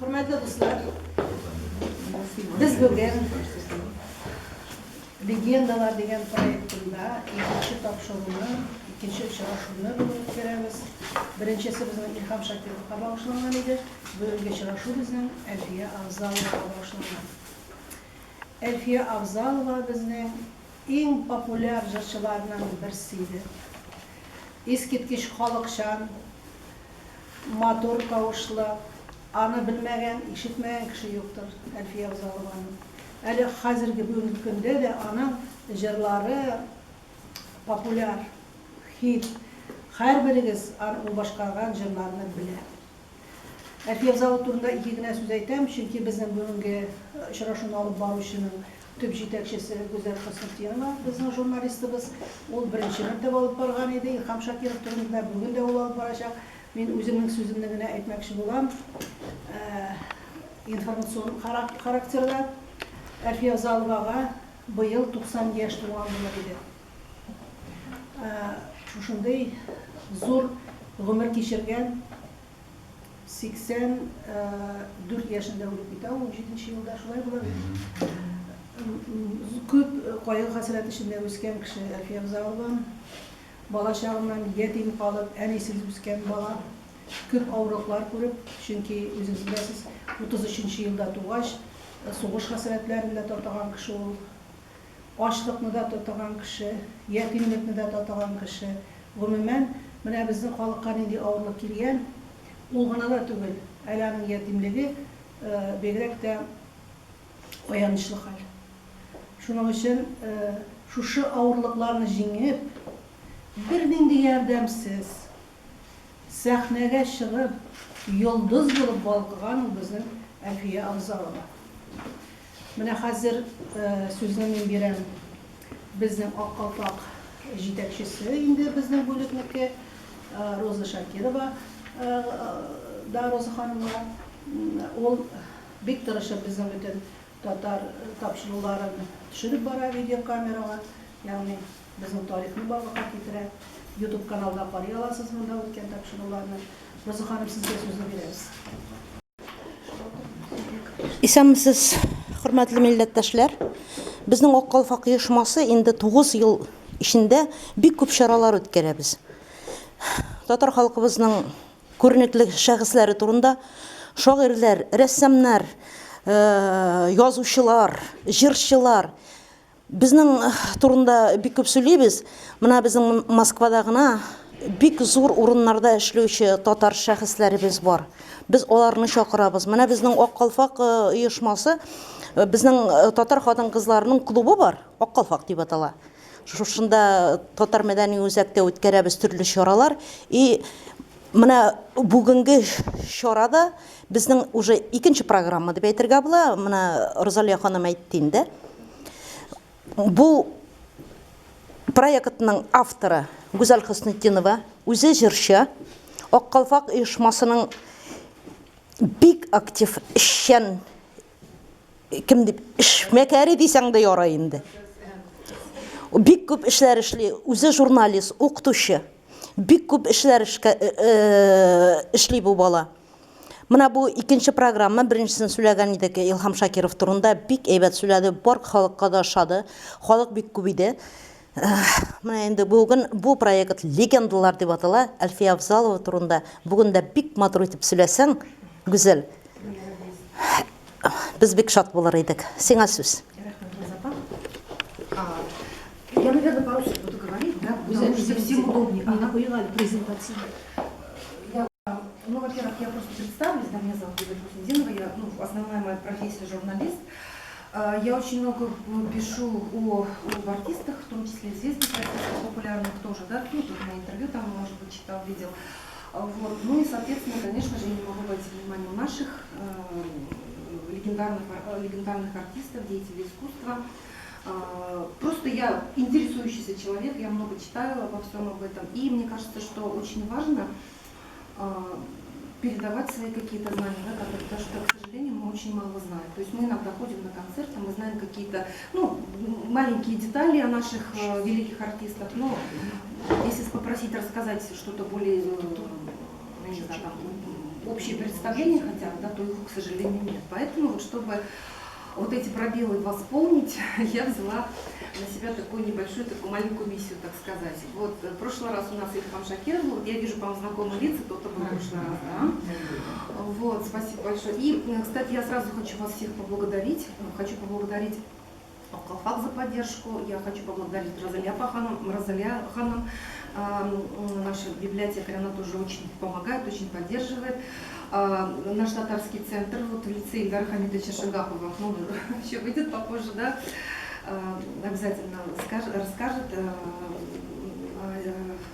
Hürmetli dostlar, biz bugün Legendalar degan proyektinde ikinci topşırığını, ikinci uçurashuvni bo'lib o'tkazamiz. Birinchisi bizning Ilhom Shakirovga bag'ishlangan edi. Bugungi uchrashuv bizning Alfiya Avzalovaga bag'ishlangan. Alfiya Avzalova bizning eng populyar jurchilardan birisi edi. Eskitkish xalqcham, motor tovushli, ana bilmagan, eshitmagan kishi yo'qdir Alfiya Avzalovani. Әлі қазіргі бүгінгі күнде де аның жырлары популяр, хит. Әрбіріңіз ол башқарған жырларını біле. Әлфия Авзалова турында екі генә сөз айтам, чөнки біздің бүгінгі очрашуны алып барушының төп җитәкчесе Гүзәл Хөснетдинова, біздің журналистыбыз. Ол беренче мәртәбә алып барган иде. Илһам Шакиров турында бүген дә ул алып барачак. Мен үземнең сүземне генә әйтмәкче булам. Информацион характерда Әлфия Авзаловага быел 90 яшь тулган булыр иде. Шушындай зур гомер кичергән 84 яшендә үлеп китә, 17 елда шулай булыр. Күп кайгы хәсрәт эчендә үскән кеше Әлфия Авзалова. Бала чагыннан ятим калып, әнисез үскән бала. Күп авырлыклар күреп, чөнки үзегез беләсез, 33 елда тугач соғыш хәсрәтләрендә татыган кеше ул, ачлыкны да татыган кеше, ятимлекне дә татыган кеше. Гомумән, менә безнең халыкка нинди авырлык килгән, ул гына да түгел, әле аның ятимлеге бигрәк тә аянычлы хәл. Шуның өчен шушы авырлыкларны җиңеп, бер нинди ярдәмсез сәхнәгә чыгып, йолдыз булып балкыган ул безнең Әлфия Авзалова. Менә хәзер сүзне мин бирәм безнең Ак Калпак җитәкчесе инде безнең бүлекнеке Роза Шакирова да Роза ханымга. Ул бик тырышып безнең бөтен татар тапшыруларын төшереп бара видеокамерага, ягъни безнең тарихны барлыкка китерә. YouTube каналда карый аласыз монда үткән тапшыруларны. Роза ханым, сезгә сүзне бирәбез. Исәнмесез, хөрмәтле милләттәшләр. Безнең Ак Калпак оешмасы инде 9 ел ичендә бик күп чаралар үткәрәбез. Татар халкыбызның күренекле шәхесләре турында шагыйрьләр, рәссамнар, язучылар, җырчылар безнең турында бик күп сөйлибез. Менә безнең Москвада гына бик зур урыннарда эшләүче татар шәхесләребез бар. Biz onlarını çağırabız. Менә безнең Ак Калпак оешмасы, безнең татар хатын-кызларының клубы бар, Ак Калпак дип атала. Шушында татар мәдәни үзәктә үткәрәбез төрле чаралар. И менә бүгенге чарада безнең уже икенче программа дип әйтергә була. Менә Розалия ханым әйтте инде. Бу проектның авторы Гүзәл Хөснетдинова, үзе җырчы, Ак Калпак оешмасының бик актив эшчән, кем дип, эшмәкәре дисәң дә ярый инде. Бик күп эшләр эшли, үзе журналист, укытучы. Бик күп эшләр эшли бу бала. Менә бу икенче программа, беренчесен сөйләгән идек, Илһам Шакиров турында бик әйбәт сөйләде, бар халыкка да ошады. Халык бик күп иде. Менә инде бүген бу проект легендалар дип атала. Әлфия Авзалова турында бүген дә бик матур итеп сөйләсәң, Гүзәл. Без бик шат булыр идек. Сиңа сүз. Я, наверное, пару слов буду говорить, да, потому что всем удобнее. Презентацию. Во-первых, я просто представлюсь, да, меня зовут Гүзәл Хөснетдинова, я, основная моя профессия журналист. Я очень много пишу об артистах, в том числе известных артистах, популярных тоже, да, тут на интервью там, может быть, читал, видел. Вот. Ну и, соответственно, конечно же, я не могу обойти внимание наших легендарных артистов, деятелей искусства. Просто я интересующийся человек, я много читаю обо всем об этом. И мне кажется, что очень важно передавать свои какие-то знания, да, потому что, к сожалению, мы очень мало знаем. То есть мы иногда ходим на концерты, мы знаем какие-то маленькие детали о наших великих артистах, но если попросить рассказать что-то более, не знаю, там, общие представления хотят, да, то их, к сожалению, нет. Поэтому, вот, чтобы вот эти пробелы восполнить, я взяла на себя такую небольшую, такую маленькую миссию, так сказать. Вот, в прошлый раз у нас Ильхам Шакиров был, я вижу, по-моему, знакомые лица, кто-то был в прошлый раз, да? Вот, спасибо большое. И, кстати, я сразу хочу вас всех поблагодарить. Хочу поблагодарить Алкалфак за поддержку. Я хочу поблагодарить Розалия Ханом. Наша библиотекарь, она тоже очень помогает, очень поддерживает. Наш татарский центр, вот в лице Ильдара Хамидовича Шагапова, ну, еще выйдет попозже, да, обязательно расскажет.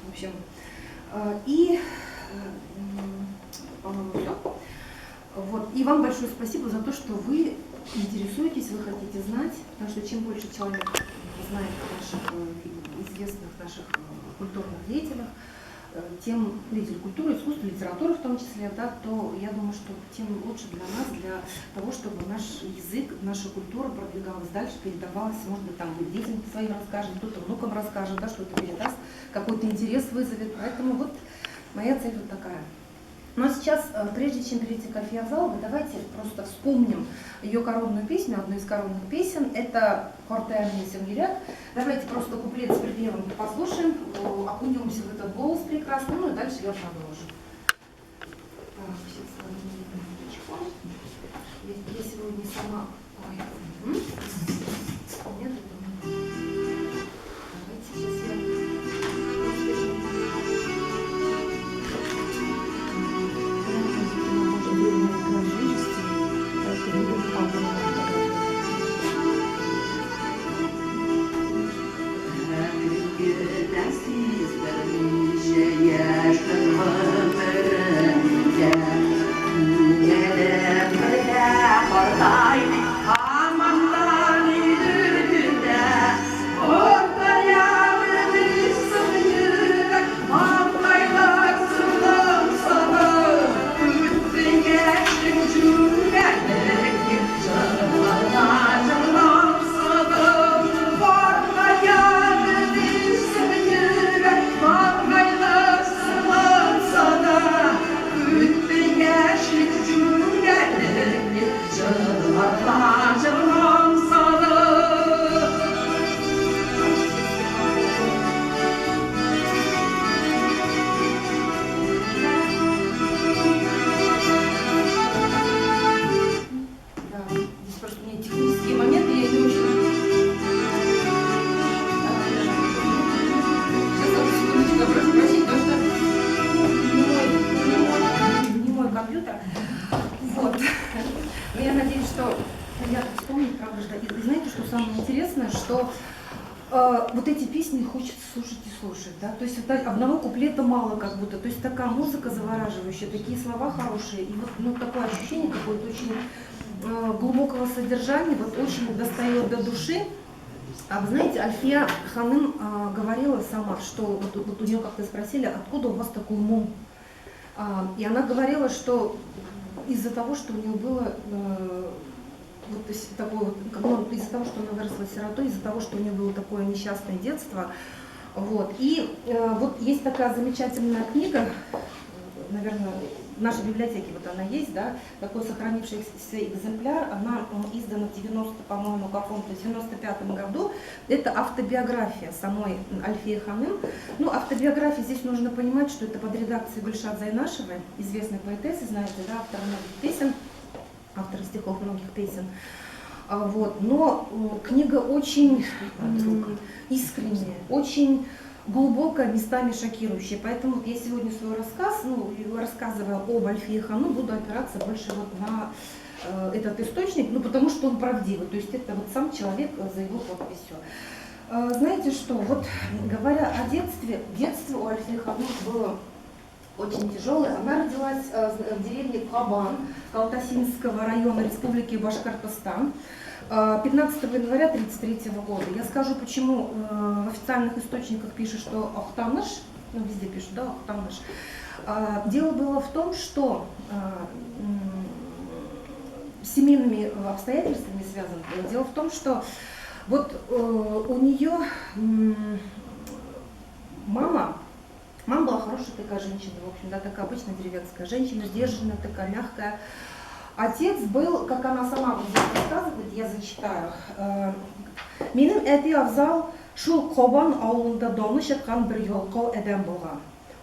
В общем, и, по-моему, все. Вот. И вам большое спасибо за то, что вы интересуетесь, вы хотите знать, потому что чем больше человек знает о наших известных наших культурных деятелях, тем деятелей культуры, искусства, литературы в том числе, да, то я думаю, что тем лучше для нас, для того, чтобы наш язык, наша культура продвигалась дальше, передавалась, может быть, там детям своим расскажет, кто-то внукам расскажет, да, что-то передаст, какой-то интерес вызовет. Поэтому вот моя цель вот такая. Но сейчас, прежде чем перейти к Альфии Авзаловой, давайте просто вспомним ее коронную песню, одну из коронных песен. Это «Хортеарный Сенгирят». Давайте просто куплет с припевом послушаем, окунемся в этот голос прекрасный, ну и дальше я продолжу. Так, сейчас я сегодня сама... Ой. Нет, давайте сейчас я... Вот эти песни хочется слушать и слушать, да, то есть вот одного куплета мало как будто, то есть такая музыка завораживающая, такие слова хорошие, и вот ну, такое ощущение какое-то очень глубокого содержания, вот очень достает до души. А вы знаете, Альфия Ханым говорила сама, что вот у нее как-то спросили, откуда у вас такой ум, и она говорила, что из-за того, что у нее было вот такое вот, ну, из-за того, что она выросла сиротой, из-за того, что у нее было такое несчастное детство. Вот. И вот есть такая замечательная книга, наверное, в нашей библиотеке вот она есть, да, такой сохранившийся экземпляр, она издана в 90, по-моему, каком-то 95-м году. Это автобиография самой Альфии Ханым. Ну, автобиография, здесь нужно понимать, что это под редакцией Гульшат Зайнашевой, известной поэтессы, знаете, да, автор многих песен. Автор стихов многих песен. Вот. Но книга очень искренняя, очень глубокая, местами шокирующая. Поэтому я сегодня свой рассказ, ну, рассказывая об Альфии Ханым, буду опираться больше вот на этот источник, ну, потому что он правдивый. То есть это вот сам человек за его подписью. Знаете что, вот говоря о детстве, детство у Альфии Ханым было очень тяжелая. Она родилась в деревне Кабан Калтасинского района Республики Башкортостан 15 января 1933 года. Я скажу, почему в официальных источниках пишут, что Ахтаныш, ну везде пишут, да, Ахтаныш. Дело было в том, что с семейными обстоятельствами связано. Дело в том, что вот у нее мама Мама была хорошая такая женщина, в общем, да, такая обычная деревенская женщина, сдержанная, такая мягкая. Отец был, как она сама вот здесь рассказывает, я зачитаю. Менің әти абзал шул Қобан ауылында даны шыққан бір ялқау әдәм болған.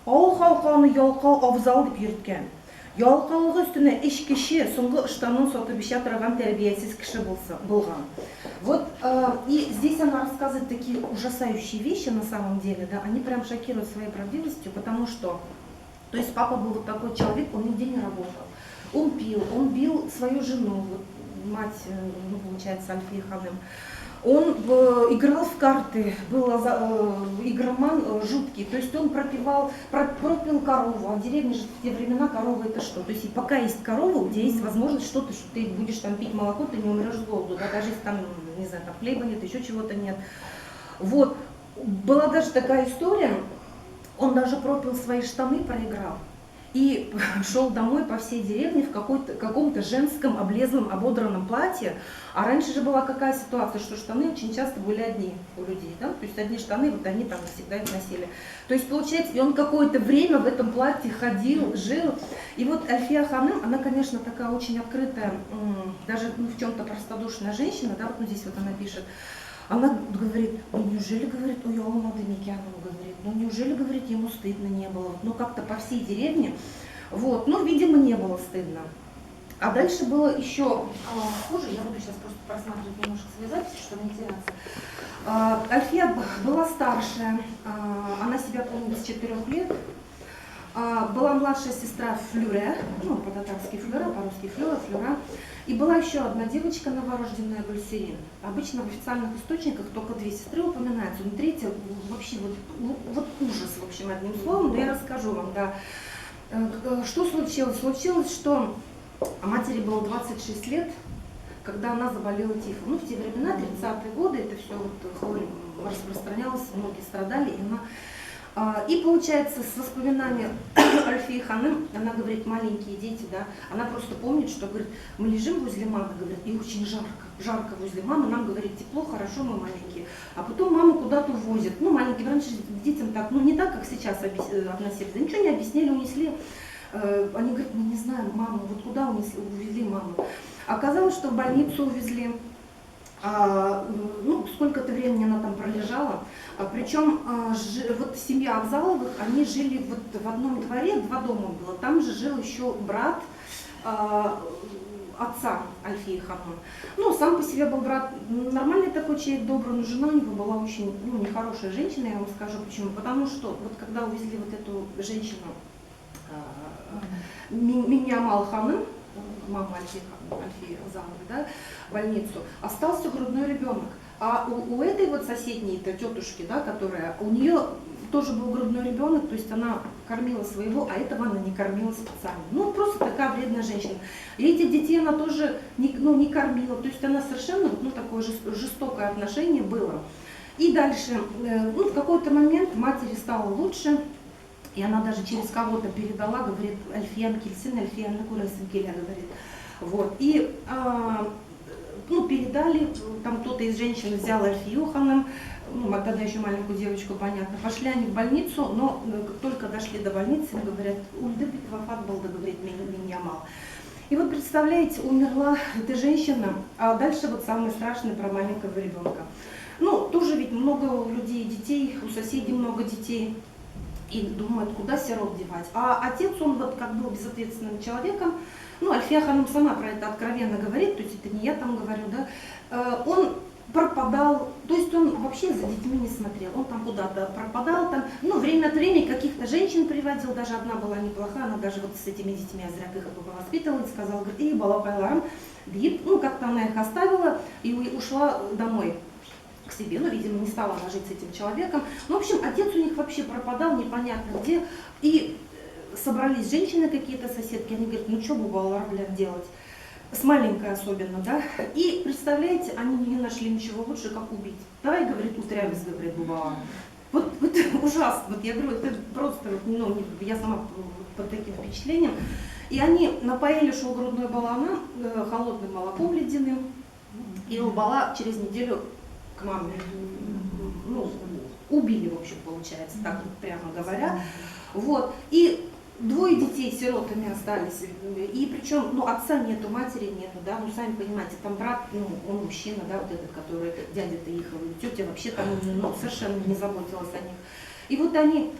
Ауыл халқаны ялқау абзал деп йөрткән. Ялқаулығы үстіне іш кеше, соңғы ыштанын сатып іше тұрған тәрбиесіз кіші болған. Вот, и здесь она рассказывает такие ужасающие вещи на самом деле, да, они прям шокируют своей правдивостью, потому что, то есть папа был вот такой человек, он нигде не работал, он бил свою жену, вот, мать, ну, получается, Альфия Ханым. Он играл в карты, был игроман жуткий, то есть он пропил корову, а в деревне же в те времена корова это что? То есть и пока есть корова, у тебя есть возможность что-то, что ты будешь там пить молоко, ты не умрешь с голоду, да, даже если там, не знаю, там хлеба нет, еще чего-то нет. Вот, была даже такая история, он даже пропил свои штаны, проиграл. И шел домой по всей деревне в каком-то женском облезлом, ободранном платье. А раньше же была какая ситуация, что штаны очень часто были одни у людей, да? То есть одни штаны, вот они там всегда их носили. То есть получается, и он какое-то время в этом платье ходил, жил. И вот Альфия Ханым, она, конечно, такая очень открытая, даже в чем-то простодушная женщина, да, вот здесь вот она пишет. Она говорит, ну неужели, говорит, ой, молодой Микян, говорит, ну неужели, говорит, ему стыдно не было, ну как-то по всей деревне, вот, ну, видимо, не было стыдно. А дальше было еще хуже, я буду сейчас просто просматривать немножко свои записи, чтобы не теряться. Альфия была старшая, она себя помнит с 4 лет, была младшая сестра Флюре, ну, по-татарски Флюра, по-русски Флюра. И была еще одна девочка новорожденная, Гульсерин. Обычно в официальных источниках только 2 сестры упоминаются, но 3-я вообще вот ужас, в общем, одним словом, но я расскажу вам, да. Что случилось? Случилось, что матери было 26 лет, когда она заболела тифом. Ну, в те времена, 30-е годы, это все вот распространялось, многие страдали, и она... И получается, с воспоминания Альфии Ханым, она говорит, маленькие дети, да, она просто помнит, что, говорит, мы лежим возле мамы, говорит, и очень жарко возле мамы, нам, говорит, тепло, хорошо, мы маленькие. А потом маму куда-то увозят, ну, маленькие, раньше детям так, ну, не так, как сейчас относились, да ничего не объяснили, унесли. Они говорят, мы не знаем маму, вот куда увезли маму. Оказалось, что в больницу увезли. Ну, сколько-то времени она там пролежала, причем вот семья Абзаловых, они жили вот в одном дворе, 2 дома было, там же жил еще брат отца Альфии Ханум. Ну, сам по себе был брат нормальный такой человек, добрый, но жена у него была очень, ну, нехорошая женщина, я вам скажу почему, потому что вот когда увезли вот эту женщину Миньямал Ханым, мама Альфии Абзаловой, да, в больницу, остался грудной ребенок. А у этой вот соседней тетушки, да, которая, у нее тоже был грудной ребенок, то есть она кормила своего, а этого она не кормила специально. Ну, просто такая вредная женщина. И этих детей она тоже не кормила, то есть она совершенно, ну, такое жестокое отношение было. И дальше, ну, в какой-то момент матери стало лучше, и она даже через кого-то передала, говорит, Альфиян Кильсин, Альфиян Накурасин Киля, говорит. Вот, и, ну, передали, там кто-то из женщин взял Альфию Ханым, ну, тогда еще маленькую девочку, понятно, пошли они в больницу, но только дошли до больницы, им говорят, Ульдыбит Вафат был, говорит, Миньямал. И вот представляете, умерла эта женщина, а дальше вот самое страшное про маленького ребенка. Ну, тоже ведь много у людей детей, у соседей много детей. И думают, куда сирот девать. А отец, он вот как был безответственным человеком, ну, Альфия Ханым сама про это откровенно говорит, то есть это не я там говорю, да, он пропадал, то есть он вообще за детьми не смотрел, он там куда-то пропадал, там, ну, время от времени каких-то женщин приводил, даже одна была неплохая, она даже вот с этими детьми Азряк их воспитывала и сказала, говорит, и балапайларам, ну, как-то она их оставила и ушла домой к себе, ну, видимо, не стала она жить с этим человеком. Ну, в общем, отец у них вообще пропадал непонятно где. И собрались женщины какие-то, соседки, они говорят, ну, что бывало, блядь, делать? С маленькой особенно, да? И, представляете, они не нашли ничего лучше, как убить. Давай, говорит, утрявис, говорит, бывало. Вот ужасно, вот я говорю, это просто, ну, я сама под таким впечатлением. И они напоили грудной балана холодным молоком ледяным, и убала через неделю к маме, ну, убили, в общем, получается, так вот прямо говоря. Вот. И двое детей сиротами остались. И причем, ну, отца нету, матери нету, да, ну, сами понимаете, там брат, ну, он мужчина, да, вот этот, который, дядя-то их, тетя вообще там, ну, совершенно не заботилась о них. И вот они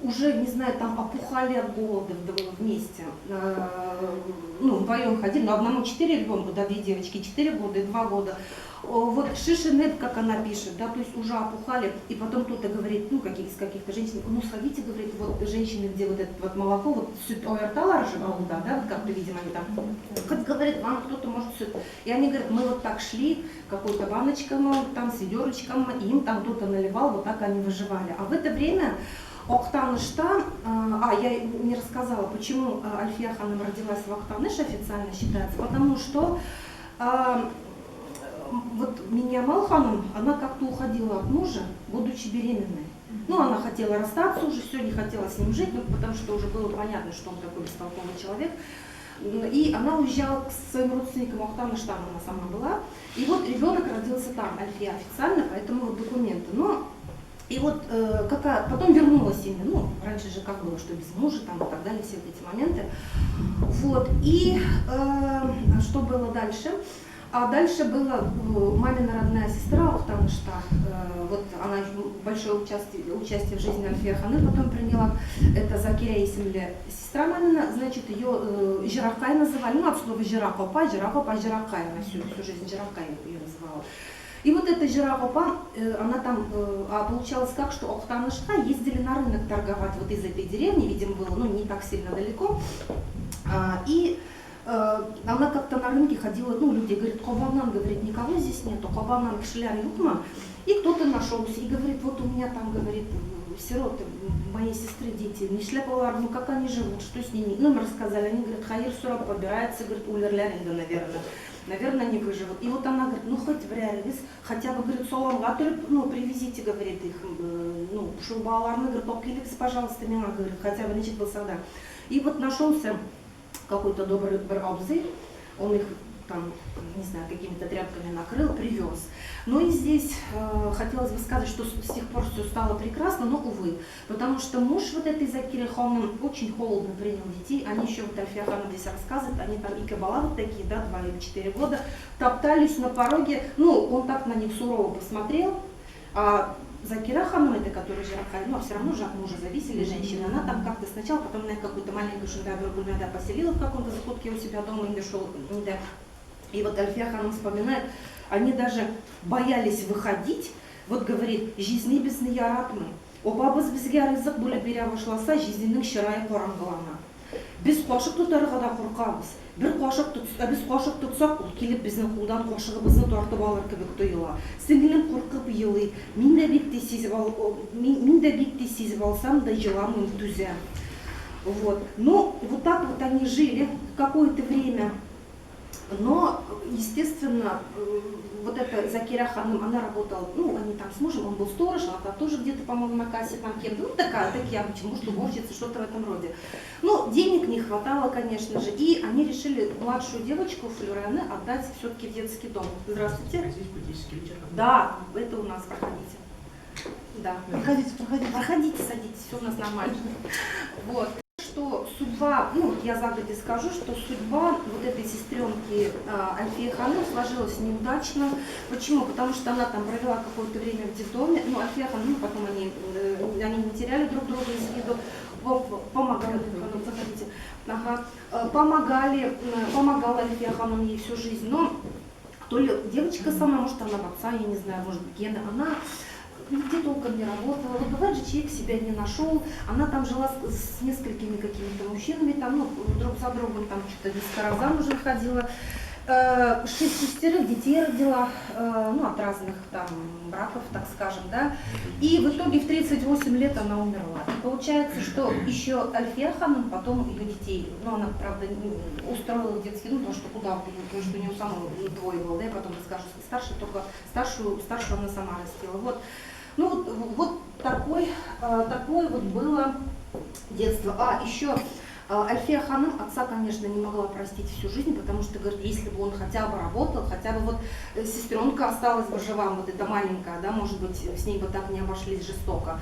уже, не знаю, там опухали от голода вместе. Ну, вдвоем ходили, но одному 4 ребенка, да, 2 девочки, 4 года и 2 года. Вот шишинет, как она пишет, да, то есть уже опухали, и потом кто-то говорит, ну, из каких-то женщин, ну, сходите, говорит, вот женщины, где вот это вот молоко, вот süt ойырталар же, да, вот как-то, видимо, они там, говорит, вам кто-то может süt. И они говорят, мы вот так шли, какой-то баночком, там, с ведерочком, и им там кто-то наливал, вот так они выживали. А в это время Октанышта, я не рассказала, почему Альфия ханым родилась в Октаныше, официально считается, потому что вот Миньямал ханым, она как-то уходила от мужа, будучи беременной. Ну, она хотела расстаться уже, все, не хотела с ним жить, ну, потому что уже было понятно, что он такой бестолковый человек. И она уезжала к своим родственникам, Октаныш там она сама была. И вот ребенок родился там, Альфия официально, поэтому вот документы. Но и вот потом вернулась именно, ну, раньше же как было, что без мужа там и так далее, все эти моменты. Вот, и что было дальше? А дальше была мамина родная сестра Октанышта, вот она большое участие в жизни Альфия ханым потом приняла, это Закиря Исимле, сестра мамина, значит, ее Жиракай называли, ну, от слова Жиракопа, Жиракай, она всю жизнь Жиракай ее называла. И вот эта Жиракопа, она там, получалось как, что Октанышта ездили на рынок торговать вот из этой деревни, видимо, было, ну, не так сильно далеко, и она как-то на рынке ходила, ну, люди говорят, Кобанан, говорит, никого здесь нету, Кобанан, кшляр, юкма, и кто-то нашелся, и говорит, вот у меня там, говорит, сироты, моей сестры дети, не шляпалар, ну, как они живут, что с ними, ну, мы рассказали, они говорят, Хаир Сураб побирается, говорит, улерляринга, наверное, не выживут. И вот она говорит, ну, хоть в реалис, хотя бы, говорит, солонга, ну, привезите, говорит, их, ну, шурбаларны, говорит, окиликс, пожалуйста, меня, говорит, хотя бы, значит, был сада. И вот нашелся какой-то добрый обзырь, он их там, не знаю, какими-то тряпками накрыл, привез. Но и здесь хотелось бы сказать, что с тех пор все стало прекрасно, но, увы, потому что муж вот этой Закиры ханым очень холодно принял детей, они еще, вот Альфия ханым здесь рассказывает, они там и кабала вот такие, да, 2 или 4 года, топтались на пороге, ну, он так на них сурово посмотрел, а Закира ханым, это которая Жиракай, но все равно же от мужа зависели женщины. Она там как-то сначала, потом на какую-то маленькую шундабер-гульмяда поселила в каком-то закутке у себя дома и нашел. И вот Альфия ханым вспоминает, они даже боялись выходить. Вот говорит, жизни без яратмы. Обабыз бізге рызық бөліп бере башласа, жизненің шырайы қараңғылана. Біз қошық тұтарға да қорқамыз. Біз қошық тұтсақ, ол келіп біздің қолдан қошығымызды тартып алыр кебек тойыла. Сіңілім қорқып йылый, мен де бекте сезіп алсам да жыламын түзем. Вот. Но вот так вот они жили какое-то время. Но, естественно, вот эта Закира ханым, она работала, ну, они там с мужем, он был сторож, она там тоже где-то, по-моему, на кассе там кем-то, ну, такие обычно, может, уборщица, что-то в этом роде. Но денег не хватало, конечно же, и они решили младшую девочку Флюрене отдать все-таки в детский дом. Здравствуйте. Здесь буддийский вечер. Да, это у нас, проходите. Да. Проходите, садитесь, все у нас нормально. Вот. Что судьба, ну я загодя скажу, что судьба вот этой сестренки Альфии ханым сложилась неудачно. Почему? Потому что она там провела какое-то время в детдоме, ну Альфия ханым, ну, потом они не теряли друг друга из виду, помогали, заходите, помогала Альфия ханым ей всю жизнь, но то ли девочка сама, может она в отца, я не знаю, может быть гены, она нигде толком не работала, вот бывает же человек себя не нашел, она там жила с несколькими какими-то мужчинами, там, ну, друг за другом, там что-то несколько раз замуж выходила, 6 детей родила, ну, от разных там браков, так скажем, да, и в итоге в 38 лет она умерла. И получается, что еще Альфия ханым потом ее детей, ну, она, правда, устроила детский дом, потому что куда, потому что у нее самого 2 было, да, я потом расскажу, старшую она сама растила, вот. Ну, вот такое вот было детство. А еще Альфия ханым отца, конечно, не могла простить всю жизнь, потому что, говорит, если бы он хотя бы работал, хотя бы вот сестренка осталась бы жива, вот эта маленькая, да, может быть, с ней бы так не обошлись жестоко.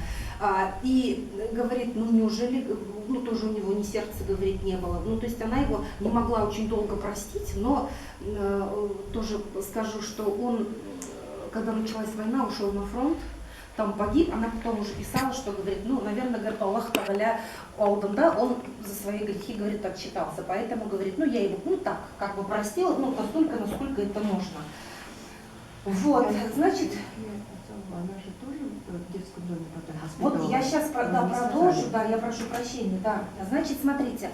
И говорит, ну неужели, ну тоже у него ни сердца, говорит, не было. Ну то есть она его не могла очень долго простить, но тоже скажу, что он, когда началась война, ушел на фронт, там погиб, она потом уже писала, что говорит, ну, наверное, говорит, Аллах Тагаля алдында, он за свои грехи, говорит, отчитался, поэтому, говорит, ну, я его, ну, так, как бы простила, ну, настолько, насколько это можно. Вот, значит, Она же тоже в детском доме потом вот воспитывалась. я сейчас продолжу, да, я прошу прощения, да. Значит, смотрите,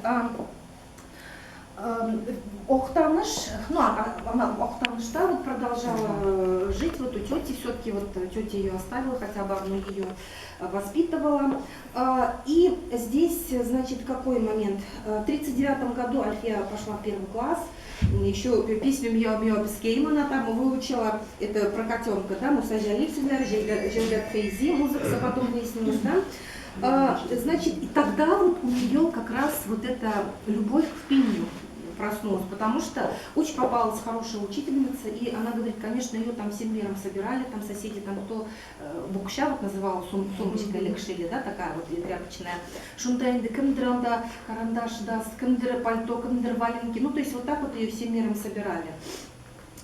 Охтаныш, ну, она Охтанышта вот продолжала жить, вот у тети, все-таки вот тетя ее оставила, хотя бы одну ее воспитывала. И здесь, значит, какой момент? В 1939 году Альфия пошла в 1 класс, еще песню «Мьо-мьо Бискейм» она там выучила, это про котенка, да, «Мусажали Сюзляр», «Желдят Фейзи», музыка потом выяснилась, да. Значит, и тогда вот у нее как раз вот эта любовь к пению проснулась, потому что очень попалась хорошая учительница, и она говорит, конечно, ее там всем миром собирали, там соседи, там кто, букша вот называла, сумочка лекшили, да, такая вот тряпочная, шунтайнды, кымдранда, карандаш даст, кымдыр пальто, кымдыр валенки, ну то есть вот так вот ее всем миром собирали.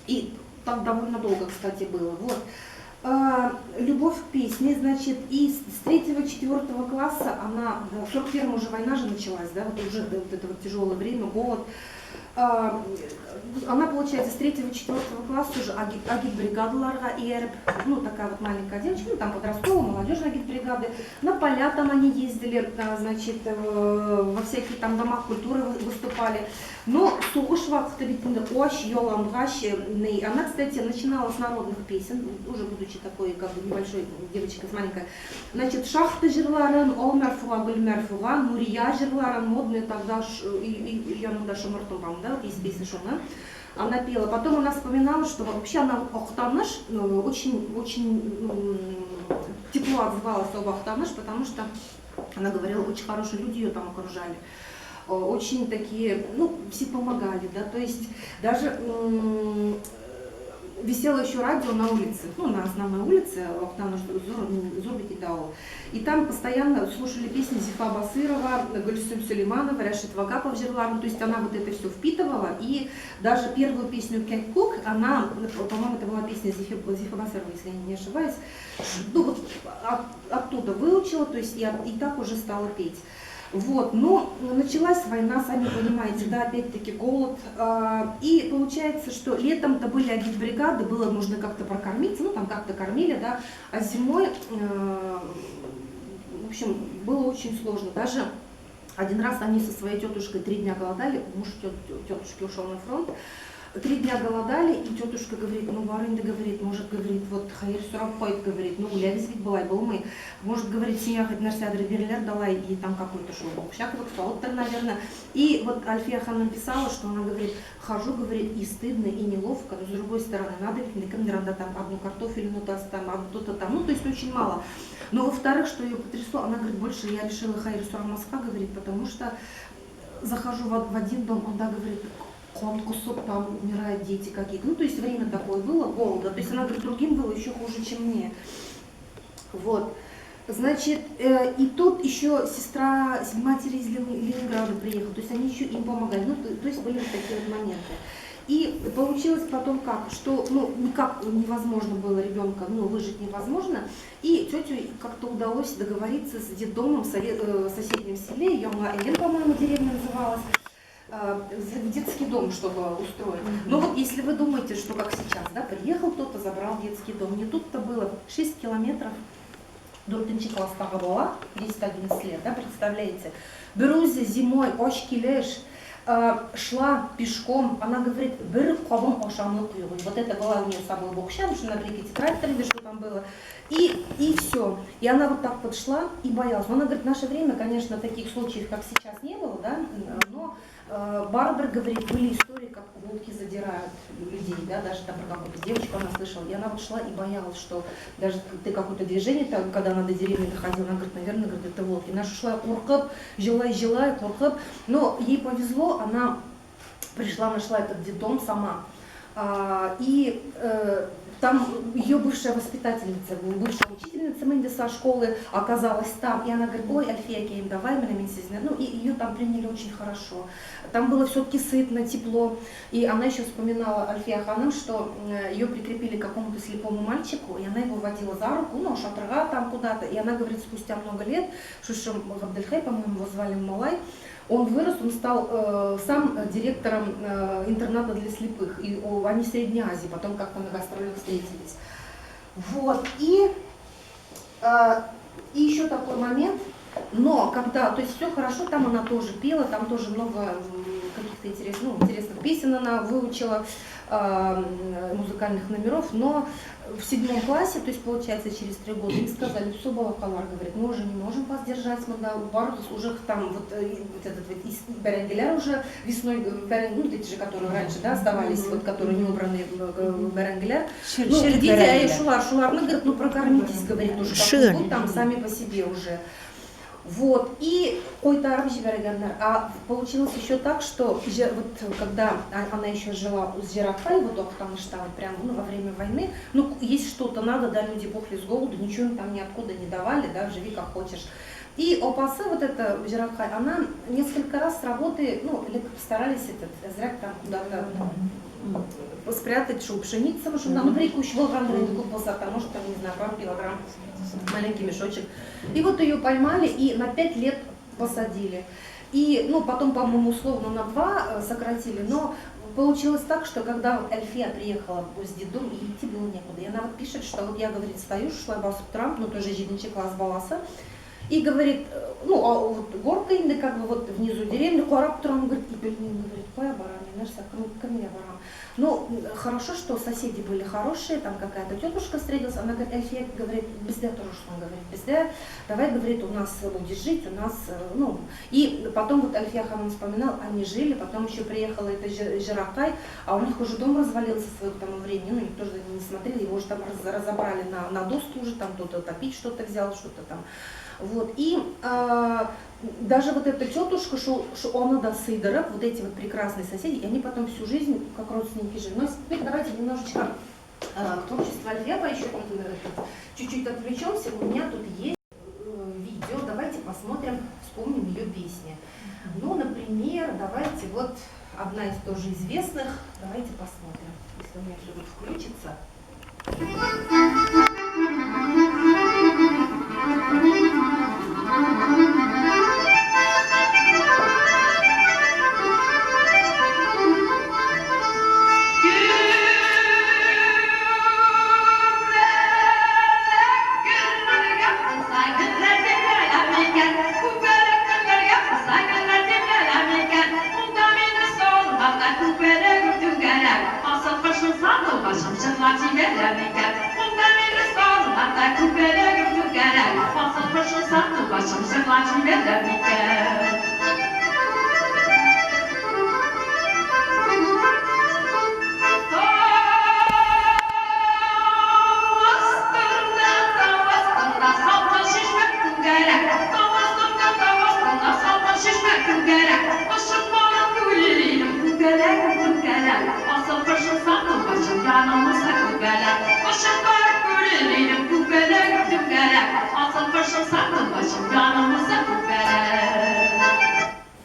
И так довольно долго, кстати, было, вот. Любовь к песне, значит, и с 3-4 класса она, в 41-м уже война же началась, да, вот уже вот это вот тяжелое время, голод. Она, получается, с 3-4 класса уже агитбригадаларға еріп, ну, такая вот маленькая девочка, ну, там подростковая, молодежные агитбригады, на поля там они ездили, значит, во всякие там домах культуры выступали. Но Сугуш Вахтабитинда Ош, Йолам Гаш, она, кстати, начинала с народных песен, уже будучи такой, как бы, небольшой девочкой, маленькая. Значит, Шахты жирларын, Олмерфуга, Гульмерфуга, Нурия жирларын, модные тогда, и Януда Шумартун, да, вот есть песня Шуна. Она пела. Потом она вспоминала, что вообще она Охтанаш очень тепло отзывалась об Охтанаш, потому что она говорила, очень хорошие люди ее там окружали. Очень такие, ну, все помогали, да, то есть даже висело еще радио на улице, ну, на основной улице, Зурбекидау. И там постоянно слушали песни Зифа Басырова, Гульсум Сулейманова, Рашид Вагапов жирлар, то есть она вот это все впитывала. И даже первую песню «Кек-кук», она, по-моему, это была песня Зифа Басырова, если я не ошибаюсь, ну, вот оттуда выучила, то есть и так уже стала петь. Вот, но началась война, сами понимаете, да, опять-таки голод, и получается, что летом-то были агитбригады, было нужно как-то прокормиться, ну там как-то кормили, да, а зимой, в общем, было очень сложно, даже один раз они со своей тетушкой 3 дня голодали, муж тетушки ушел на фронт, 3 дня голодали, и тетушка говорит, ну, Варында говорит, может, говорит, вот, хайыр сұрап қойып, говорит, ну, улявизгит былай болмай, может, говорит, семья хоть нәрсәдір берлер далай, и там какой-то шоу, всякий вот солтер, наверное. И вот Альфия ханым писала, что она говорит, хожу, говорит, и стыдно, и неловко, но с другой стороны, надо ведь на там одну картофельную таст, там, что-то там, ну, то есть очень мало. Но во-вторых, что ее потрясло, она говорит, больше я решила хайыр сұрап Москва, говорит, потому что захожу в один дом, он, да, говорит, кусок, там умирают дети какие-то. Ну, то есть время такое было, голода. То есть она говорит, другим было еще хуже, чем мне. Вот. Значит, и тут еще сестра матери из Ленинграда приехала, то есть они еще им помогали. Ну, то есть были вот такие вот моменты. И получилось потом как, что ну, никак невозможно было ребенка, ну, выжить невозможно. И тете как-то удалось договориться с детдомом в соседнем селе, Йонга-Элен, по-моему, деревня называлась, в детский дом, чтобы устроить. Но вот если вы думаете, что как сейчас, да, приехал кто-то, забрал детский дом, не тут-то было 6 километров до класстағы бала, 10-11 лет, да, представляете, Берузе зимой, очки лишь, шла пешком, она говорит, «Бір қабым ошамлы күйгой». Вот это была у нее с собой бокша, потому что на брике тетрадь или что там было. И все. И она вот так вот шла и боялась. Но она говорит, в наше время, конечно, таких случаев, как сейчас, не было, да, но Барбара говорит, были истории, как волки задирают людей, да, даже там про какую-то девочку она слышала. И она вот шла и боялась, что даже ты какое-то движение, там, когда она до деревни доходила, она говорит, наверное, говорит, это волки. Наша шла куркып, жила, куркып. Но ей повезло, она пришла, нашла этот детдом сама. Там ее бывшая воспитательница, бывшая учительница Мендеса школы оказалась там, и она говорит, ой, Альфия Кейм, давай, ну, и ее там приняли очень хорошо. Там было все-таки сытно, тепло, и она еще вспоминала, Альфия Ханым, что ее прикрепили к какому-то слепому мальчику, и она его водила за руку, ну, шатрага там куда-то, и она говорит, спустя много лет, Шушам Габдельхай, по-моему, его звали Малай, он вырос, он стал сам директором интерната для слепых, и они в Средней Азии, потом как-то на гастролях встретились. Вот, и еще такой момент, но когда, то есть все хорошо, там она тоже пела, там тоже много каких-то интересных песен она выучила, музыкальных номеров, но в 7 классе, то есть получается через 3 года, им сказали, все, Балакалар, говорит, мы уже не можем вас держать, мы да, Бардус уже там, вот этот вот, Беренгеляр уже весной, ну эти же, которые раньше, да, оставались, вот которые не убранные Беренгеляр, ну идите, Шулар, ну, говорит, ну прокормитесь, говорит, уже как-нибудь там сами по себе уже. Вот, и а получилось еще так, что вот когда она еще жила с Жирахай, вот там штаб, прям во время войны, ну, есть что-то надо, да, люди пухли с голоду, ничего им там ниоткуда не давали, да, живи как хочешь. И Опасы, вот эта Жирахай, она несколько раз с работы, ну, постарались зря там куда-то спрятать, чтобы пшеница, ну, прикущивал грандрейку посата, может, там, не знаю, пару килограмм, маленький мешочек. И вот ее поймали и на 5 лет посадили. И, ну, потом, по-моему, условно на 2 сократили, но получилось так, что когда вот Альфия приехала с дедом, и идти было некуда. И она вот пишет, что вот я, говорит, стою, шла бас утром, ну, тоже жидничий класс баласа, и говорит, ну, а вот горка инды, как бы вот внизу деревни, Куараб Турам, говорит, и перед ним говорит, кое баран, наш камня баран. Ну, хорошо, что соседи были хорошие, там какая-то тетушка встретилась, она говорит, Альфия, говорит, безде тоже, что он говорит, безде, давай, говорит, у нас будешь жить, у нас, ну, и потом вот Альфия Ханым вспоминал, они жили, потом еще приехала эта Жирахай, а у них уже дом развалился в своем тому времени, ну, никто же не смотрел, его уже там разобрали на доски уже, там кто-то топить что-то взял, что-то там. Вот, и даже вот эта тетушка, что она до Сидоров, вот эти вот прекрасные соседи, и они потом всю жизнь как родственники жили. Но теперь давайте немножечко к творчеству Альфеба еще чуть-чуть отвлечемся. У меня тут есть видео, давайте посмотрим, вспомним ее песни. Ну, например, давайте вот одна из тоже известных, давайте посмотрим, если у меня все тут включится.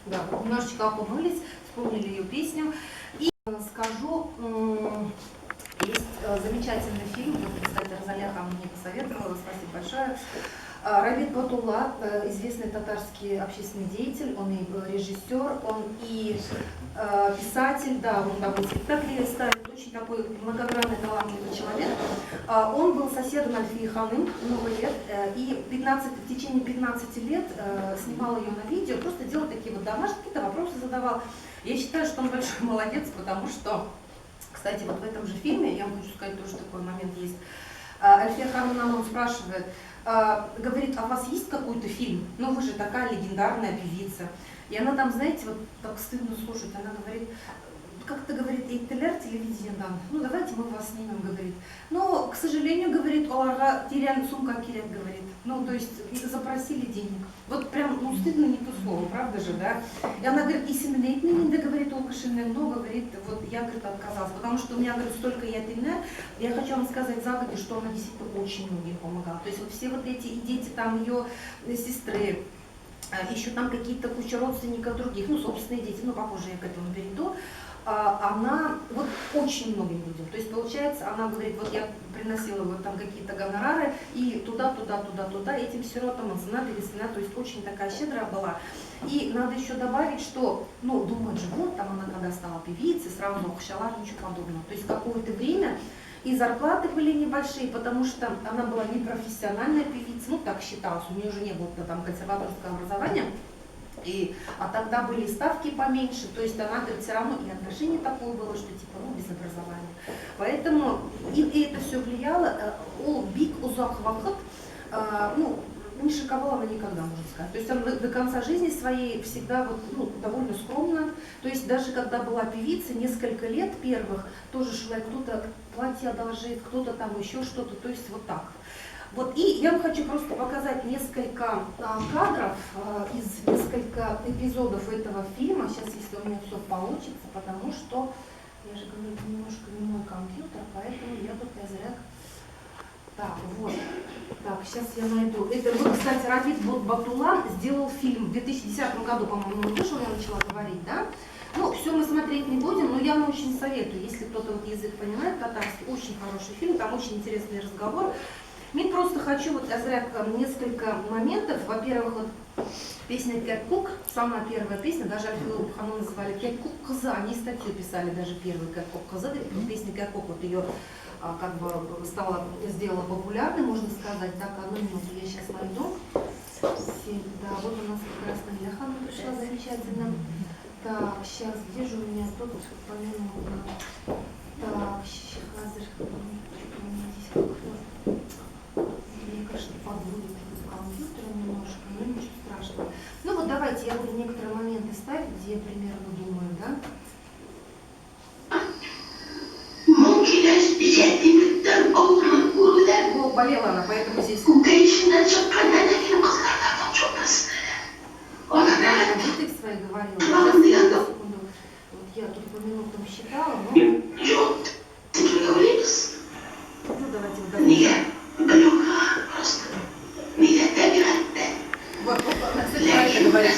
Да, немножечко окунулись, вспомнили ее песню. И скажу, есть замечательный фильм, вот, кстати, Розалия Хам мне посоветовала, спасибо большое. Рабит Батулла, известный татарский общественный деятель, он и режиссер, он и писатель, да, он там и спектакли ставит, очень такой многогранный, талантливый человек. Он был соседом Альфии Ханым много лет, и в течение 15 лет снимал ее на видео, просто делал такие вот домашние, какие-то вопросы задавал. Я считаю, что он большой молодец, потому что, кстати, вот в этом же фильме, я вам хочу сказать, тоже такой момент есть, Альфия Ханым он спрашивает, говорит, а у вас есть какой-то фильм? Ну вы же такая легендарная певица. И она там, знаете, вот так стыдно слушать, она говорит, как-то говорит, эйтелер телевидение дан, ну давайте мы вас снимем, говорит. Но, к сожалению, говорит, оларға терян сумка кирет, говорит. Ну, то есть запросили денег. Вот прям, ну, стыдно не то слово, правда же, да? И она говорит, и семенейтный, говорит, Лукашенко, но, говорит, вот я, говорит, отказалась, потому что у меня, говорит, столько я тельнер. Я хочу вам сказать загоди, что она действительно очень многим помогала. То есть вот все вот эти и дети там ее сестры, еще там какие-то куча родственников других, ну, собственные дети, ну, попозже я к этому перейду. Она вот очень многим людям. То есть получается, она говорит, вот я приносила вот там какие-то гонорары и туда, этим сиротам, отзна, пересна, то есть очень такая щедрая была. И надо еще добавить, что, ну, думают же, вот там она когда стала певицей, сразу ухщала, ничего подобного. То есть какое-то время и зарплаты были небольшие, потому что она была не профессиональная певица, ну так считалось, у нее уже не было там консерваторского образования. А тогда были ставки поменьше, то есть она, говорит, все равно и отношение такое было, что типа, ну, без образования. Поэтому и это все влияло. Ол бик узак вакыт, ну, не шиковала она никогда, можно сказать. То есть она до конца жизни своей всегда вот, ну, довольно скромно. То есть даже когда была певица, несколько лет первых, тоже шла, кто-то платье одолжит, кто-то там еще что-то, то есть вот так. Вот, и я вам хочу просто показать несколько кадров из несколько эпизодов этого фильма. Сейчас, если у меня все получится, потому что, я же говорю, это немножко не мой компьютер, поэтому я тут зря. Так, вот. Так, сейчас я найду. Это, вот, кстати, Рабит Батулла сделал фильм в 2010 году, по-моему, он вышел, я начала говорить, да? Ну, все мы смотреть не будем, но я вам очень советую, если кто-то вот язык понимает татарский, очень хороший фильм, там очень интересный разговор. Я просто хочу вот несколько моментов. Во-первых, вот песня «Кэт-Кук», самая первая песня, даже Альфию Хану называли «Кэт-Кук Кыза», они статью писали даже первую «Кэт-Кук Кыза», песня «Кэт-Кук», вот ее как бы сделала популярной, можно сказать. Так, одну минуту, я сейчас найду. Да, вот у нас как раз Альфия Хану пришла замечательно. Так, сейчас, где же у меня тут помимо... Так, сейчас, у меня здесь как-то... Мне кажется, подводит компьютер немножко, но ничего страшного. Ну вот давайте я буду некоторые моменты ставить, где я примерно думаю, да? Болела она, поэтому здесь... Ты свои говорила. Сейчас я на секунду. Вот я тут по минутам считала, но... Ну давайте вот давайте. Вот, она, кстати, правильно говорит.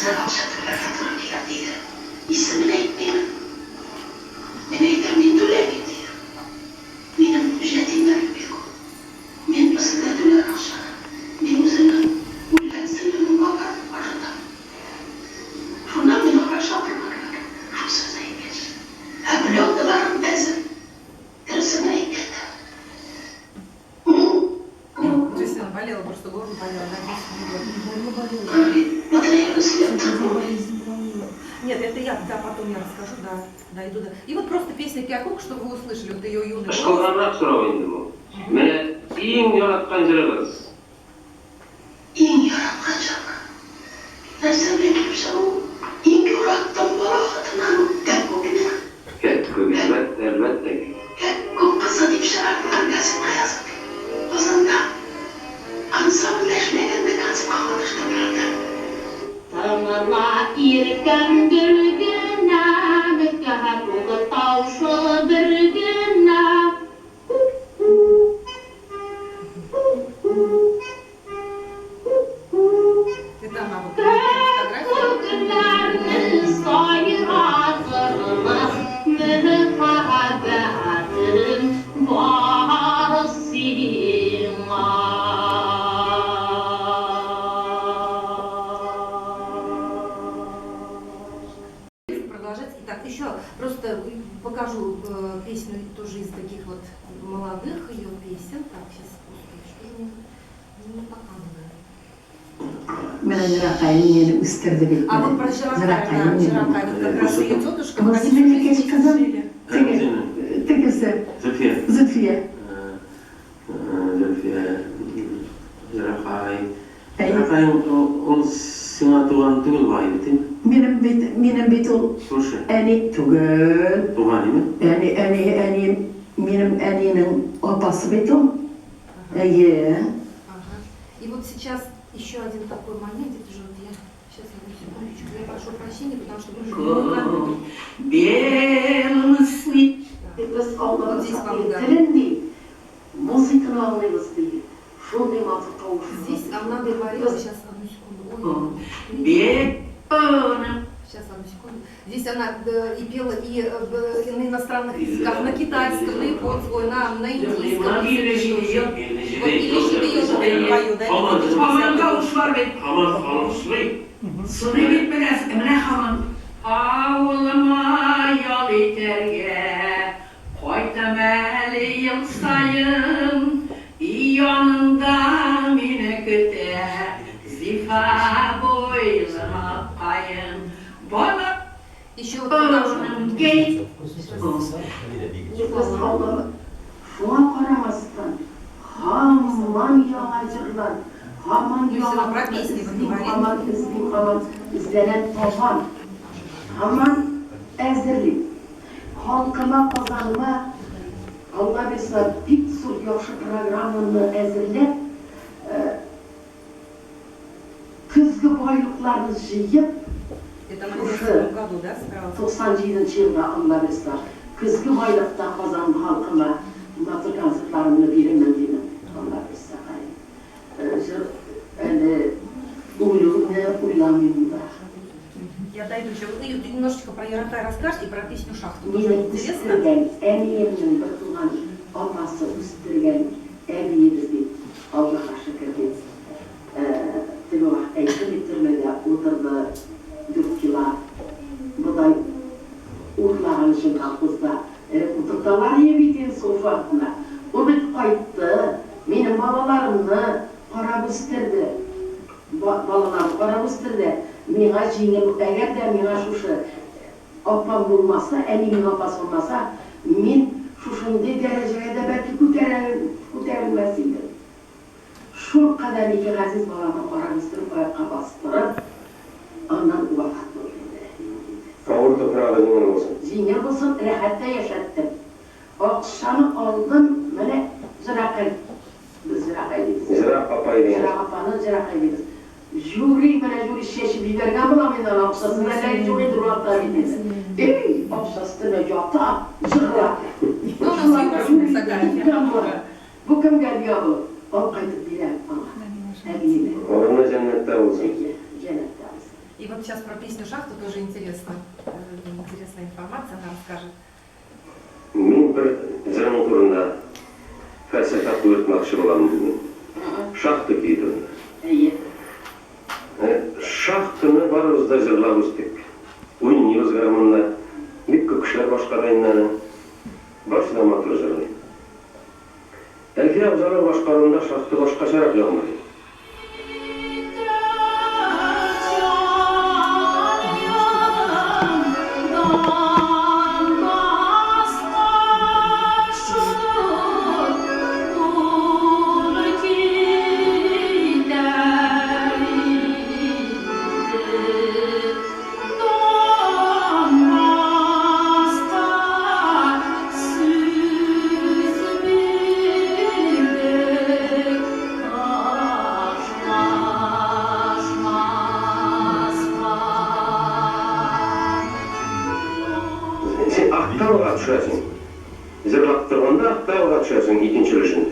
Джессина болела, просто горло болела, Нет, это я, да, потом я расскажу, да, иду, да. И вот просто песня «Кэт-Кук», чтобы вы услышали, вот ее юный голос. Мен ең яратқан жырыңыз. Ең яратқан жыры. Нәрсе біліп шығу, ең яраттым барақытынан Кэт-Кук'нен. Кэт-Кук, әлбәттә. Кэт-Кук қызы деп шығарған газетқа жазып. Осында ансамбльләшмәгәнде газет калдырышты барды. Таңыла иркән гөлгенә, меккәһә тугы таушы бер генә. Это она вот фотография. продолжать. Итак, еще просто покажу песню тоже из таких вот молодых ее песен. Так, сейчас, что же не показываю. Мене Жиракай үстерді бит. А вот про Жиракай, да, Жиракай, вот как раз ее тетушка, Вот они сегодня всю жизнь кеш кызым. жили. Тегесе. Зульфия. Зульфия. Зульфия. Жиракай. Жиракай ол сиңа туған түгел бай бит. Менің бит ол Шушы. әне түгел. Туған еме? Менің әненің апасы бит ол. Әйе. Ага. И вот сейчас еще один такой момент, это же вот я сейчас одну секундочку, я прошу прощения, потому что мы же Белый свет. Biz Allah'ın Тілінде музыканы алыңыз дейді. Шондай мазық қауышын. здесь она говорила, сейчас одну секунду, сейчас одну секунду. Здесь она и пела и на иностранных языках, на китайском, на японском, на индийском. Вот или себе я пою, да? Hamam kavuş var be. Hamam қалышлы. Sonra bitmez Emre Hamam. Ağlama yol iterge. Koytam eli yıl sayın. Yanında mine küte. Zifa boylama kayın. Bana Еще вот покажу. gey. Şuna karamazsan. Haman yağacırlar. Haman haman izlenen topan. Haman ezirlik. Halkıma kazanma. Allah bilsin bir sürü yaxşı programını ezirlep kızgı boyluklarını jıyıp Это на 90 году, да, сыграла? 97 yılda Allah bilsin kızgı boylukta kazandı halkıma nasıl konsertlarını bilemem diyeyim. Allah bilsin. Uylamayayım da. Я дойду еще. Вы немножечко про Жиракай расскажете и про песню «Шахту». Тоже Mine интересно. üstürgen, emniyenin bırakılan olması üstürgen emniyemizi Allah'a şükür et. Tabi o eğitim bitirmede oturdu dürtkiler. Bu da uğurların için kalkızda. Oturtalar yemedin sofasına. O bit kayıttı. Benim balalarımı para üstürdü. Balalarım para üstürdü. Mine jingil, eğer de mine şuşu apam bulmasa, enimin apası olmasa, min şuşunday dereceye de belki ko'tarilmasaydim. Şu kadar iki aziz balama qaramistırıp, ayağa bastırıp, ondan vafat bo'ldi. Ağır toprağı jingil olsun. Jingil olsun, rahatda yaşattım. Akşamı aldım, mene Jirakay. Biz Jirakay deymiz. Jirak apay deymiz. Jirak apani Jirakay deymiz. Juri mene juri şeşi bibergan bulam endi akşasını ne juri durapta deymiz. Ey, akşasını jota, Jirak. Ну, у нас юмор такая. Bu kim geliyor bu? O kayıt bilen Allah. Emine. Orada cennette olsun. Cennette olsun. И вот сейчас про песню «Шахту» тоже интересно. Интересная информация она расскажет. Мен bir jırın turunda felsefe öğretmekçi olalım dedim. Şahtı deydi. İyi. Şahtını barımızda jırlap üstük. Oyun özgürümünde bir kişiler başkarayınları başlama tur jırlayın. Elfi Avzalar başkarında şahtı başkaçarak yanmayın. Aktavga düşersin. Zırlap durganda aktavga düşersin ikinçilişinde.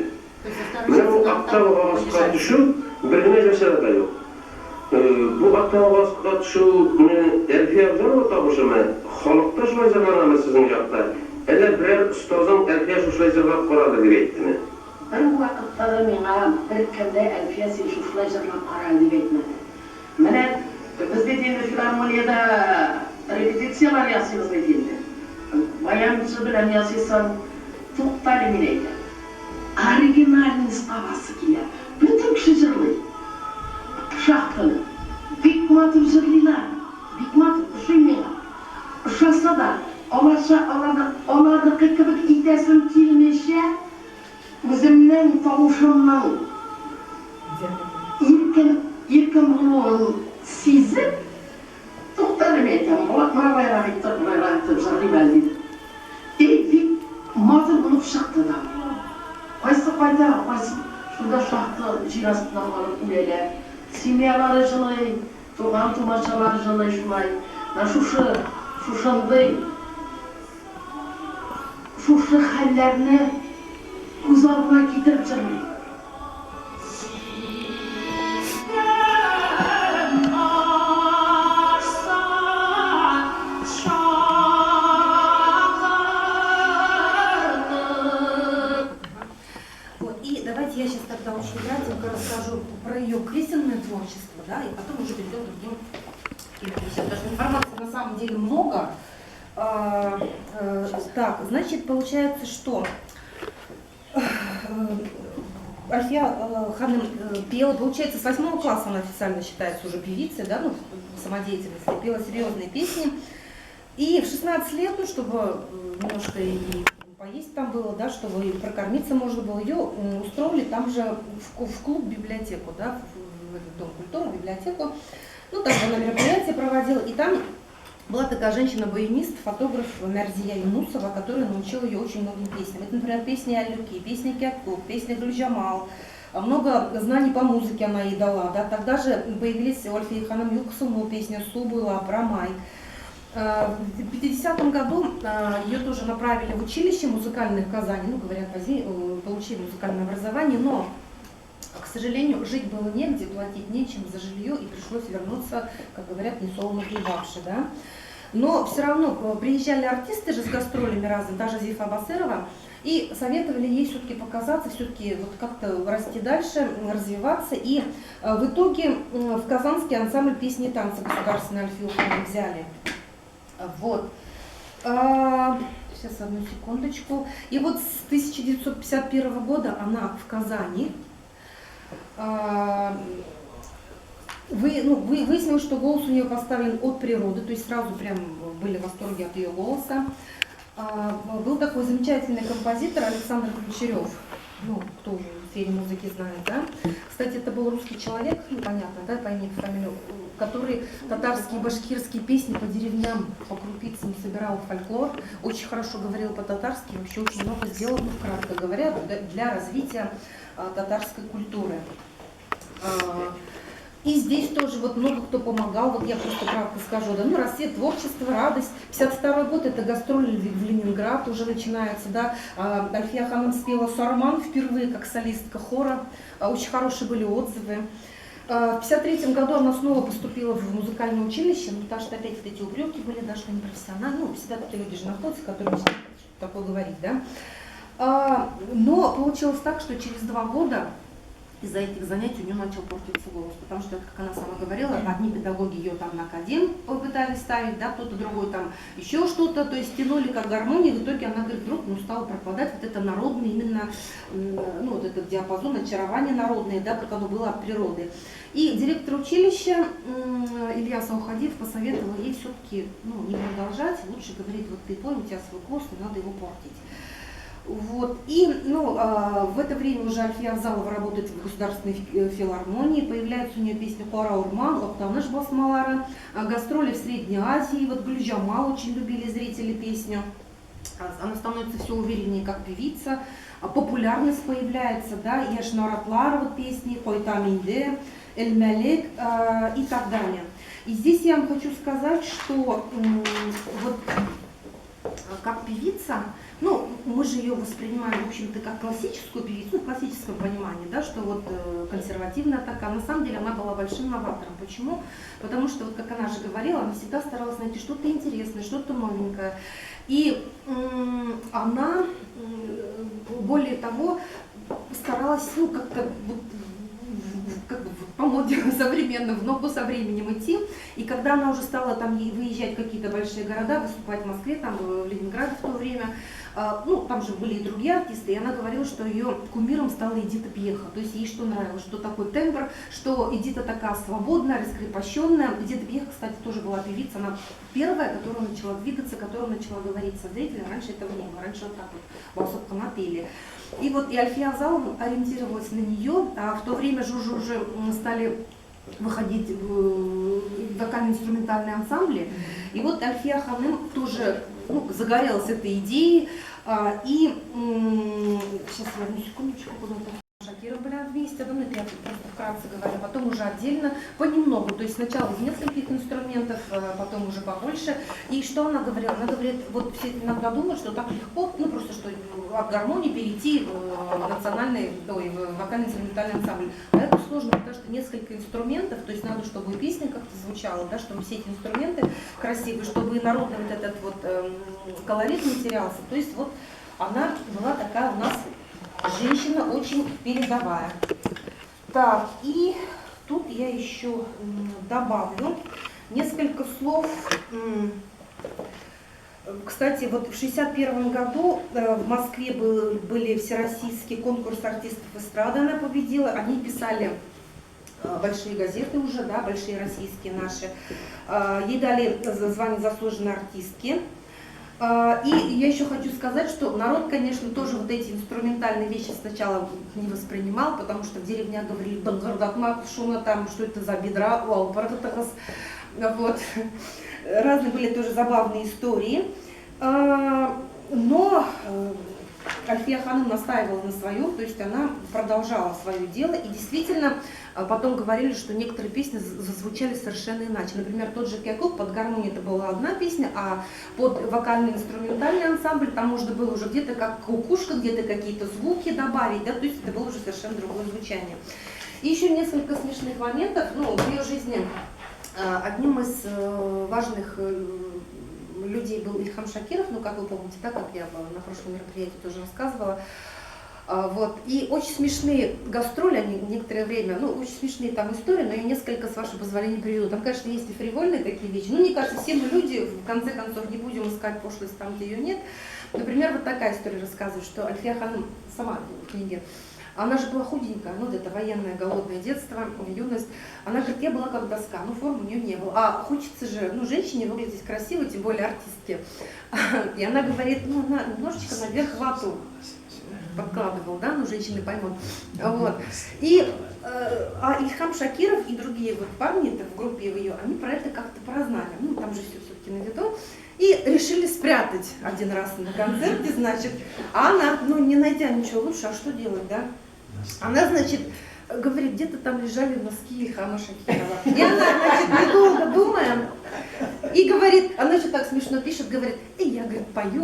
Mene bu aktavga düşüp birine cesarete yok. Bu aktavga düşüpni Elfi Avzalar otağışımı halkta şulay zırlanamı sizin jakta. Ele birer ustozun Elfi'ye şulay zırlap koradı deb aytdimi? Bir vaqtda menga bir kimde Elfiye sen şuşlay zırlap qarar deb aytmadi. Mene biz dediğimiz filarmoniyada repetisiyalar ясыңызға келді. Баяншы білән ясыйсан тоқтар емін оригиналіңіз табасы келе. Бүтін кіші жырлы. Шақтыны. Бик матыр жырлыйлар. Бик матыр ұшымеға. Ұшаса да, оларды қықыбық итесім келмеше, өзімнің тауышымның еркін болуын сезіп, тоқтарым етем. Мұрабайрақ еттір, мұрабайрақ еттір, жарлы бәлдейді. Бик матыр бұлып шақты да. Қайсы қайда, қайсы шуда шақты жер астынан барып үлелер. Семьялары жылай, туған тумашалары жылай шулай. Шушы хәлләрне күз алдына китереп җырлый. И давайте я сейчас тогда очень кратенько расскажу про ее песенное творчество, да, и потом уже перейдем к другим песням. Потому что информации на самом деле много. Так, значит, получается, что Альфия Ханым пела, получается, с 8 класса она официально считается уже певицей, да, ну, самодеятельности, пела серьезные песни. И в 16 лет, ну, чтобы немножко и поесть там было, да, чтобы и прокормиться можно было, ее устроили там же в клуб-библиотеку, да, в этот дом культуры, библиотеку. Ну, там она мероприятие проводила, и там была такая женщина-баянист, фотограф Мерзия Юнусова, которая научила ее очень многим песням. Это, например, песни Алюки, песни Кяткук, песни Гульджамал. Много знаний по музыке она ей дала. Да. Тогда же появились у Альфии Ханым Юксуну песня «Су была», «Промай». В 50-м году ее тоже направили в училище музыкальное в Казани, ну, говорят, получили музыкальное образование, но, к сожалению, жить было негде, платить нечем за жилье, и пришлось вернуться, как говорят, несолоно хлебавши, да. Но все равно приезжали артисты же с гастролями разом, даже Зифа Басырова, и советовали ей все-таки показаться, все-таки вот как-то расти дальше, развиваться. И в итоге в Казанский ансамбль песни и танца государственной Альфию Ханым взяли. Вот. Сейчас, одну секундочку. И вот с 1951 года она в Казани. Выяснилось, что голос у нее поставлен от природы, то есть сразу прям были в восторге от ее голоса. Был такой замечательный композитор Александр Ключерев, ну, кто уже в сфере музыки знает, да. Кстати, это был русский человек, ну, понятно, да, по имени и фамилию, который татарские, башкирские песни по деревням, по крупицам собирал в фольклор, очень хорошо говорил по-татарски, вообще очень много сделал, ну, кратко говоря, для развития татарской культуры. И здесь тоже вот много кто помогал, вот я просто кратко скажу, да, ну, рассвет творчества, радость. 52 год, это гастроли в Ленинград уже начинается, да. Альфия Ханым спела «Сарман» впервые как солистка хора, очень хорошие были отзывы. В 53 году она снова поступила в музыкальное училище, ну, потому что опять вот эти упреки были, да, что они профессиональные, ну, всегда такие люди же находятся, которые не такое говорить, да. Но получилось так, что через 2 года из-за этих занятий у нее начал портиться голос, потому что, как она сама говорила, одни педагоги ее там на академ попытались ставить, да, кто-то другой там еще что-то, то есть тянули как гармонии, в итоге она, говорит, вдруг стала пропадать вот это народное именно, ну, вот этот диапазон, очарование народное, да, как оно было от природы. И директор училища Ильяс Аухадиев посоветовал ей все-таки, ну, не продолжать, лучше говорить, вот ты понял, у тебя свой голос, не надо его портить. Вот. И в это время уже Альфия Авзалова работает в Государственной филармонии, появляется у нее песня «Куара Урман», «Октаныш Басмалара», гастроли в Средней Азии, вот Гульджамал очень любили зрители песню. Она становится все увереннее как певица, популярность появляется, да, Яшнаратлар, вот песни, Хойтаминде, Эль-Малек и так далее. И здесь я вам хочу сказать, что вот как певица, ну, мы же ее воспринимаем, в общем-то, как классическую певицу, ну, в классическом понимании, да, что вот консервативная такая. На самом деле она была большим новатором. Почему? Потому что, вот как она же говорила, она всегда старалась найти что-то интересное, что-то новенькое. И она, более того, старалась, ну, как-то вот по моде современным, в ногу со временем идти. И когда она уже стала там выезжать в какие-то большие города, выступать в Москве, там в Ленинграде в то время, ну, там же были и другие артисты, и она говорила, что ее кумиром стала Эдита Пьеха. То есть ей что нравилось, что такой тембр, что Эдита такая свободная, раскрепощенная. Эдита Пьеха, кстати, тоже была певица, она первая, которая начала двигаться, которая начала говорить со зрителем. Раньше этого не было, раньше вот так вот волосок напели. И вот и Альфия Авзалова ориентировалась на нее, а в то время же уже стали выходить вокально-инструментальные ансамбли. И вот Альфия Ханым тоже загорелась этой идеей. И сейчас я одну секундочку, куда-то Шакиров были вместе, да, ну, это я просто вкратце говорю, потом уже отдельно, понемногу, то есть сначала из нескольких инструментов, потом уже побольше. И что она говорила? Она говорит, вот все иногда думают, что так легко, ну просто что от гармонии перейти в национальный, в вокально-инструментальный ансамбль. А это сложно, потому что несколько инструментов, то есть надо, чтобы и песня как-то звучала, да, чтобы все эти инструменты красивые, чтобы и народный вот этот вот колорит не терялся. То есть вот она была такая у нас женщина очень передовая. Так, и тут я еще добавлю несколько слов. Кстати, вот в 1961 году в Москве были всероссийский конкурс артистов эстрады, она победила. Они писали большие газеты уже, да, большие российские наши. Ей дали звание заслуженной артистки. И я еще хочу сказать, что народ, конечно, тоже вот эти инструментальные вещи сначала не воспринимал, потому что в деревнях говорили, там, что это за бедра, вот. Разные были тоже забавные истории. Но Альфия Ханым настаивала на своем, то есть она продолжала свое дело. И действительно, потом говорили, что некоторые песни зазвучали совершенно иначе. Например, тот же Кякук, под гармонию это была одна песня, а под вокально-инструментальный ансамбль там можно было уже где-то как кукушка, где-то какие-то звуки добавить, да, то есть это было уже совершенно другое звучание. И еще несколько смешных моментов. Ну, в ее жизни одним из важных людей был Ильхам Шакиров, ну, как вы помните, да, как я на прошлом мероприятии тоже рассказывала. Вот. И очень смешные гастроли, они некоторое время, ну, очень смешные там истории, но я несколько, с вашего позволения, приведу. Там, конечно, есть и фривольные такие вещи. Ну, мне кажется, все мы люди, в конце концов, не будем искать пошлость там, где ее нет. Например, вот такая история рассказывает, что Альфия Ханым сама в книге, она же была худенькая, ну, это военное голодное детство, юность. Она говорит, я была как доска, но формы у нее не было. А хочется же, ну, женщине выглядеть красиво, тем более артистке. И она говорит, ну, она немножечко наверх вату подкладывал, да, ну, женщины поймут. Вот. И Ильхам Шакиров и другие вот парни в группе ее, они про это как-то прознали. Ну, там же все-таки на виду. И решили спрятать один раз на концерте, значит, а она, ну, не найдя ничего лучше, а что делать, да? Она, значит, говорит, где-то там лежали носки Ильхама Шакирова. И она, значит, недолго думая, и говорит, она же так смешно пишет, говорит, и я, говорит, пою,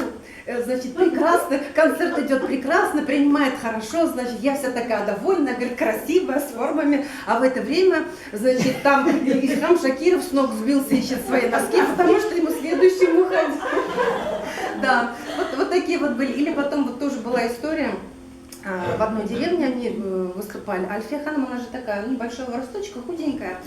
значит, прекрасно, концерт идет прекрасно, принимает хорошо, значит, я вся такая довольная, говорит, красивая, с формами, а в это время, значит, там Ильхам Шакиров с ног сбился, ищет свои носки, потому что ему следующему ходить. Да, вот такие вот были. Или потом вот тоже была история, в одной деревне они выступали. Альфия Ханым, она же такая, небольшого росточка, худенькая.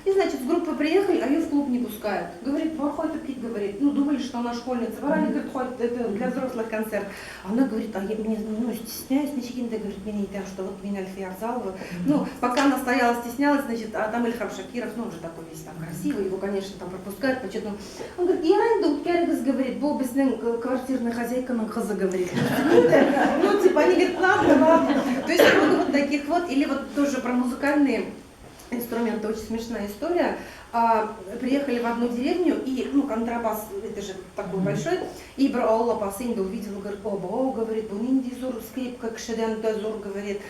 И, значит, с группы приехали, а ее в клуб не пускают. Говорит, хватит пить, говорит. Ну, думали, что она школьница. Варали, говорит, хватит, это для взрослых концерт. Она говорит, а я мне, ну, стесняюсь, ничего, говорит, меня тем, что вот меня Альфия Авзалова. Ну, пока она стояла, стеснялась, значит, а там Ильхам Шакиров, ну, он же такой весь там красивый, его, конечно, там пропускают, почему-то. Он говорит, я райду, Кяригас, говорит, был без квартирная хозяйка, на хаза, говорит. Ну, типа, они говорят, ладно. То есть, вот таких вот, или вот тоже про музыкальные инструменты, очень смешная история. Приехали в одну деревню, и, ну, контрабас, это же такой большой, и Браола Пасында увидела, говорит, о, говорит, он индизур, скрипка, кшеден, дозур, говорит.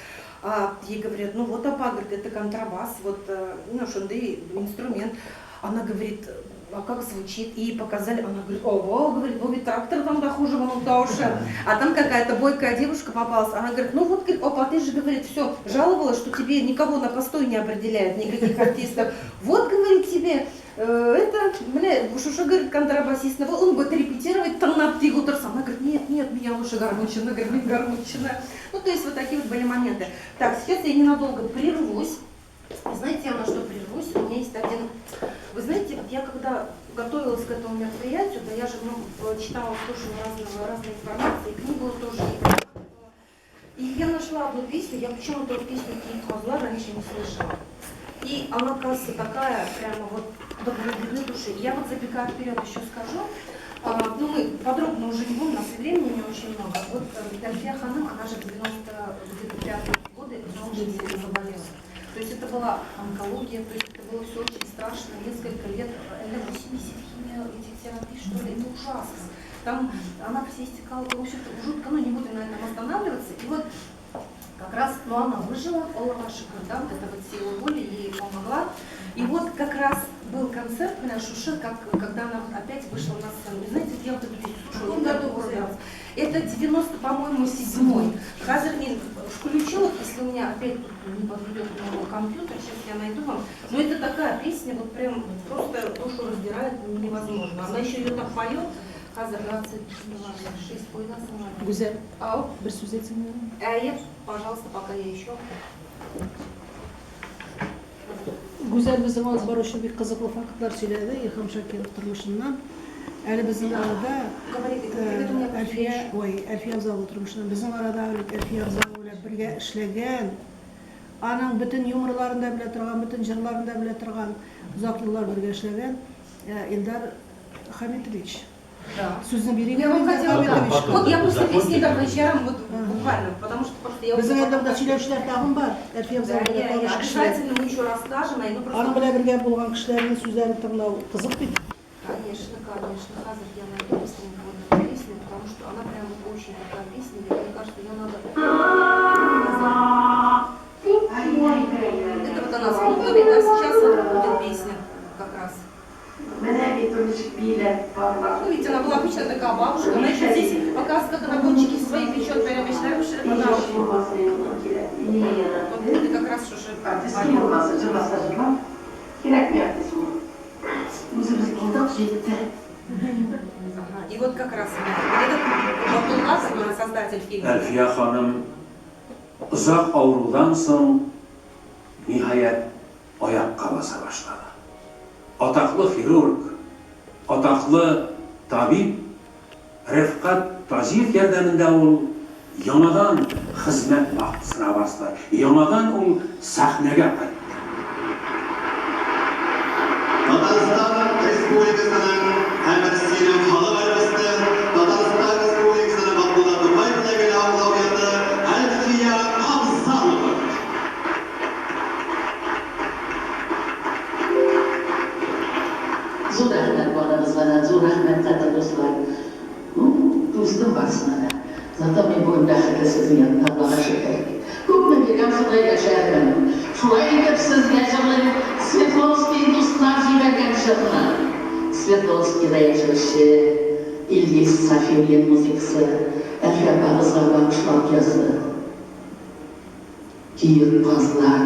Ей говорят, ну вот, апа, говорит, это контрабас, вот, ну, шунды, инструмент. Она говорит, а как звучит? И показали, она говорит, ого, говорит, Боби трактор там дохуже, вон уши. А там какая-то бойкая девушка попалась, она говорит, ну вот, говорит, опа, ты же, говорит, все, жаловалась, что тебе никого на постой не определяют, никаких артистов. Вот, говорит, тебе, это, бля, Шуша, говорит, контрабасист, он будет репетировать, там на птигу торса. Она говорит, нет, меня лучше гармонщина, говорит, гармонщина. Ну, то есть вот такие вот были моменты. Так, сейчас я ненадолго прервусь. И знаете, я на что прервусь? У меня есть один... Вы знаете, вот я когда готовилась к этому мероприятию, да я же читала, слушала разной информации, книгу тоже. И я нашла одну песню, я почему-то песню «Киев Мазла» раньше не слышала. И она, кажется, такая прямо вот до глубины души. Я вот забегая вперед еще скажу, ну мы подробно уже не будем, у нас и времени не очень много. Вот Эльфия Ханым, она же в 95-е годы очень сильно заболела. То есть это была онкология, то есть это было все очень страшно, несколько лет, 80 химия, этих терапий, что ли, это ужасно. Там она все истекала, в общем-то, жутко, ну не будем на этом останавливаться. И вот как раз, ну она выжила, Алла Шукр, да, вот эта вот сила воли ей помогла. И вот как раз был концерт на Шуше, когда она вот опять вышла на сцену. И знаете, я вот эту песню слушала, в каком году было? Это 90, по-моему, 7-й. Хазарнин включила, если у меня опять тут не подведет моего компьютер, сейчас я найду вам. Но это такая песня, вот прям просто душу раздирает невозможно. Она еще ее так поет. Хазар 26 пойласына. Güzel. Ау. Bir söz etsinler. Пожалуйста, пока я еще. Güzel bizim az var şu bir kızıklı faktlar söyledi. İlham Şakir oturmuşundan. Yani bizim arada Elfiye Avzal oturmuşundan. Bizim arada Elfiye Avzal ile birge işlegen. Anın bütün yumrularında bile turgan, bütün jırlarında bile turgan uzak yıllar birge işlegen Ildar Хамитович. Да. Сөзін берейін. Я вам хотела, да. Вот я после песни так начала, вот буквально, потому что просто я... Bizim evde söylemişler tağım var. Elfiye Avzal ile tanış kişiler. Обязательно мы еще расскажем, найду просто... Anın bile birge bulgan kişilerin sözlerini tırnağı kızık bir. Конечно, конечно. Хазар, я найду быстренько вот эту песню, потому что она прям очень такая песня, мне кажется, ее надо... Это вот она с клубами, да, сейчас вот будет песня как раз. Ну, видите, она была обычно такая бабушка, она еще здесь показывает, как она пончики свои печет, прямо мечтаем, что это наш. Вот это как раз Шуша. И вот как раз этот Абдулла, который создатель фильма. Elfiye Hanım uzak avrudan so'ng nihayet oyoqqa basa boshladi. Ataklı xirurg, ataklı tabip Rifqat Tojiyev yordamida u yanadan xizmat vaqtisini boshladi. Yanadan u sahnaga qaytdi. Tatariston Respublikasining Hammasiyam xalqarası Tatariston Respublikasining Abdulla To'qayevdagi lavozimida Elfiya Avzalova. Zo'r rahmat bolamiz mana, zo'r rahmat qadrli do'stlar. Do'stim barsana. Zato men bugun daqiqa sizning yanında Allohga shukr. Ko'pni bergan Xudoga sharman. Shulay etib sizga jig'ilib Svetlonskiy do'stlar jibergan shirini. Svetlonskiyda yashashi, Ilgiz Safiyevning musiqasi, Elfiya Avzalga bag'ishlab yozdi. Kiyim qizlar.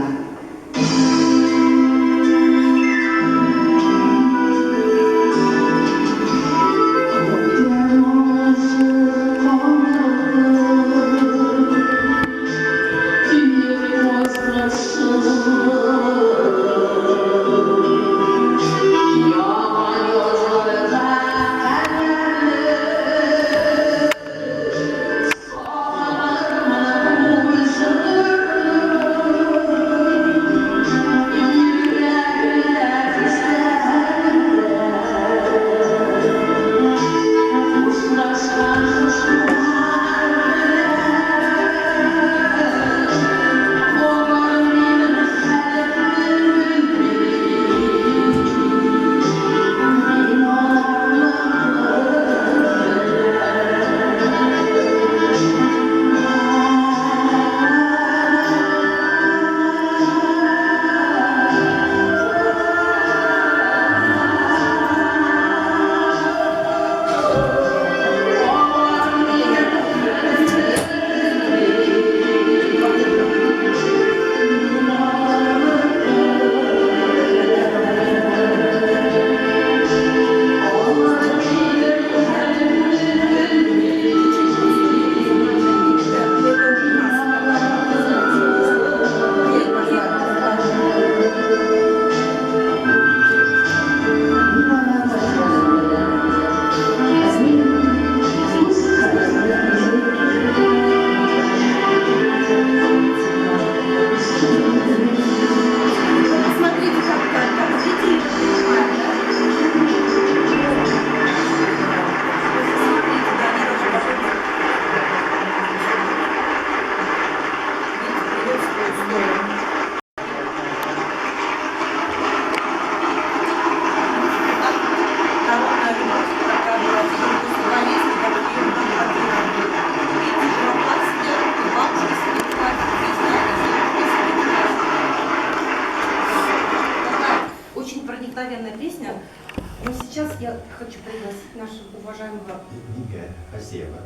нашего уважаемого Асеева.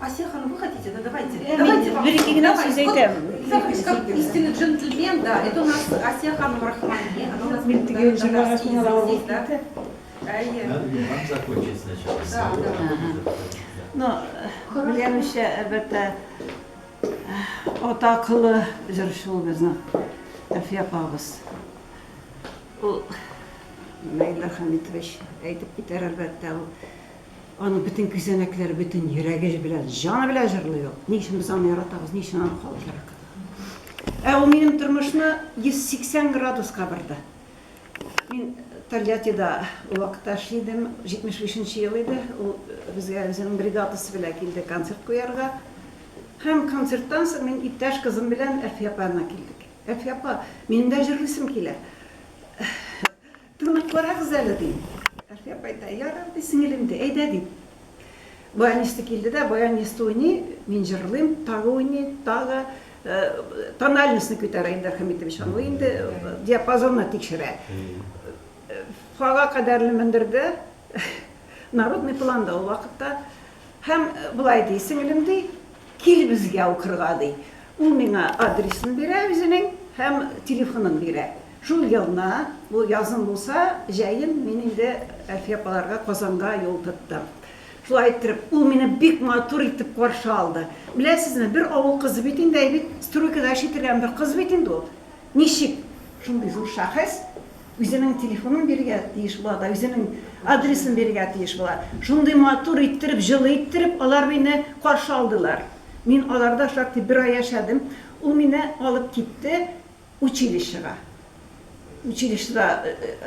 Асия Ханым, вы хотите? Да, давайте. Я Давайте не- вам. великий Игнат Давай, Сузайтем. вот, как истинный джентльмен, да. Это у нас Асия Ханым Рахмани. Она у нас Билтиге жила, здесь, рассказала, да. вот Надо вам закончить сначала. Да, да. Ну, білемеше, әлбәттә, атақлы жүріші ол біздің Әлфия апабыз. Ол Наиль Хамитович әйтеп китәр, әлбәттә, аның бүтін күзәнәкләре, бүтін йөрәге белән, жаны белән җырлый ул. Ни өчен без аны яратабыз, ни өчен аны халык ярата. Ул минем тормышны 180 градуска барды. Мин Тольяттида вакытта эшлидем, 75-нче ел иде. Ул безгә үзенең бригадасы белән килде концерт куярга. Һәм концерттан соң мин иптәш кызым белән Әлфия апана килдек. Әлфия апа, минем дә җырлыйсым килә. Тырнакларыгыз әле ди. Әлфия апа әйтә, ярар ди, сеңелем ди, әйдә ди. Баянисты килде дә, баянисты уйный, мин җырлыйм, тагы уйный, тагы тональностьны күтәрә Илдар Хамитович, аны инде диапазонны тикшерә. Фага кадәрле мендерде, народный планда ул вакытта. Һәм булай ди, сеңелем ди, кил безгә укырга ди. Ул миңа адресын бирә үзенең һәм телефонын бирә. Шул елна, бу язым булса, җәен мин инде Әлфия апаларга Казанга юл тоттым. Шулай итеп, ул мине бик матур итеп каршы алды. Беләсезме, бер авыл кызы бит инде, бит стройкада эшләгән бер кыз бит инде ул. Ничек шундый зур шәхес үзенең телефонын бирергә тиеш була да, үзенең адресын бирергә тиеш була. Шундый матур иттереп, җылы иттереп, алар мине каршы алдылар. Мин аларда шактый бер ай яшәдем. Ул мине алып китте училищега. Училищеда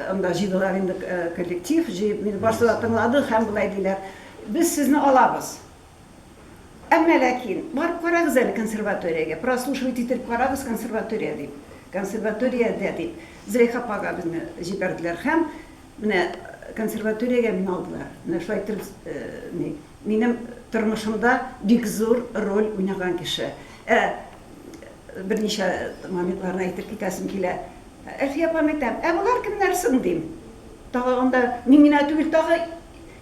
анда җыйдылар инде коллектив, мине барсыда тыңлады һәм булай диләр. Без сезне алабыз. Әмма ләкин, барып карагыз әле консерваториягә, прослушивать итеп карагыз консерватория дип. Консерваториядә дип. Зрейха апага безне җибәрделәр һәм менә консерваториягә мине алдылар. Менә шулай итеп, минем тормышымда бик зур роль уйнаган кеше. Берничә моментларны әйтеп китәсем килә. Әлфия апам әйтәм, булар кемнәр соң дим. Тагы анда мин генә түгел, тагы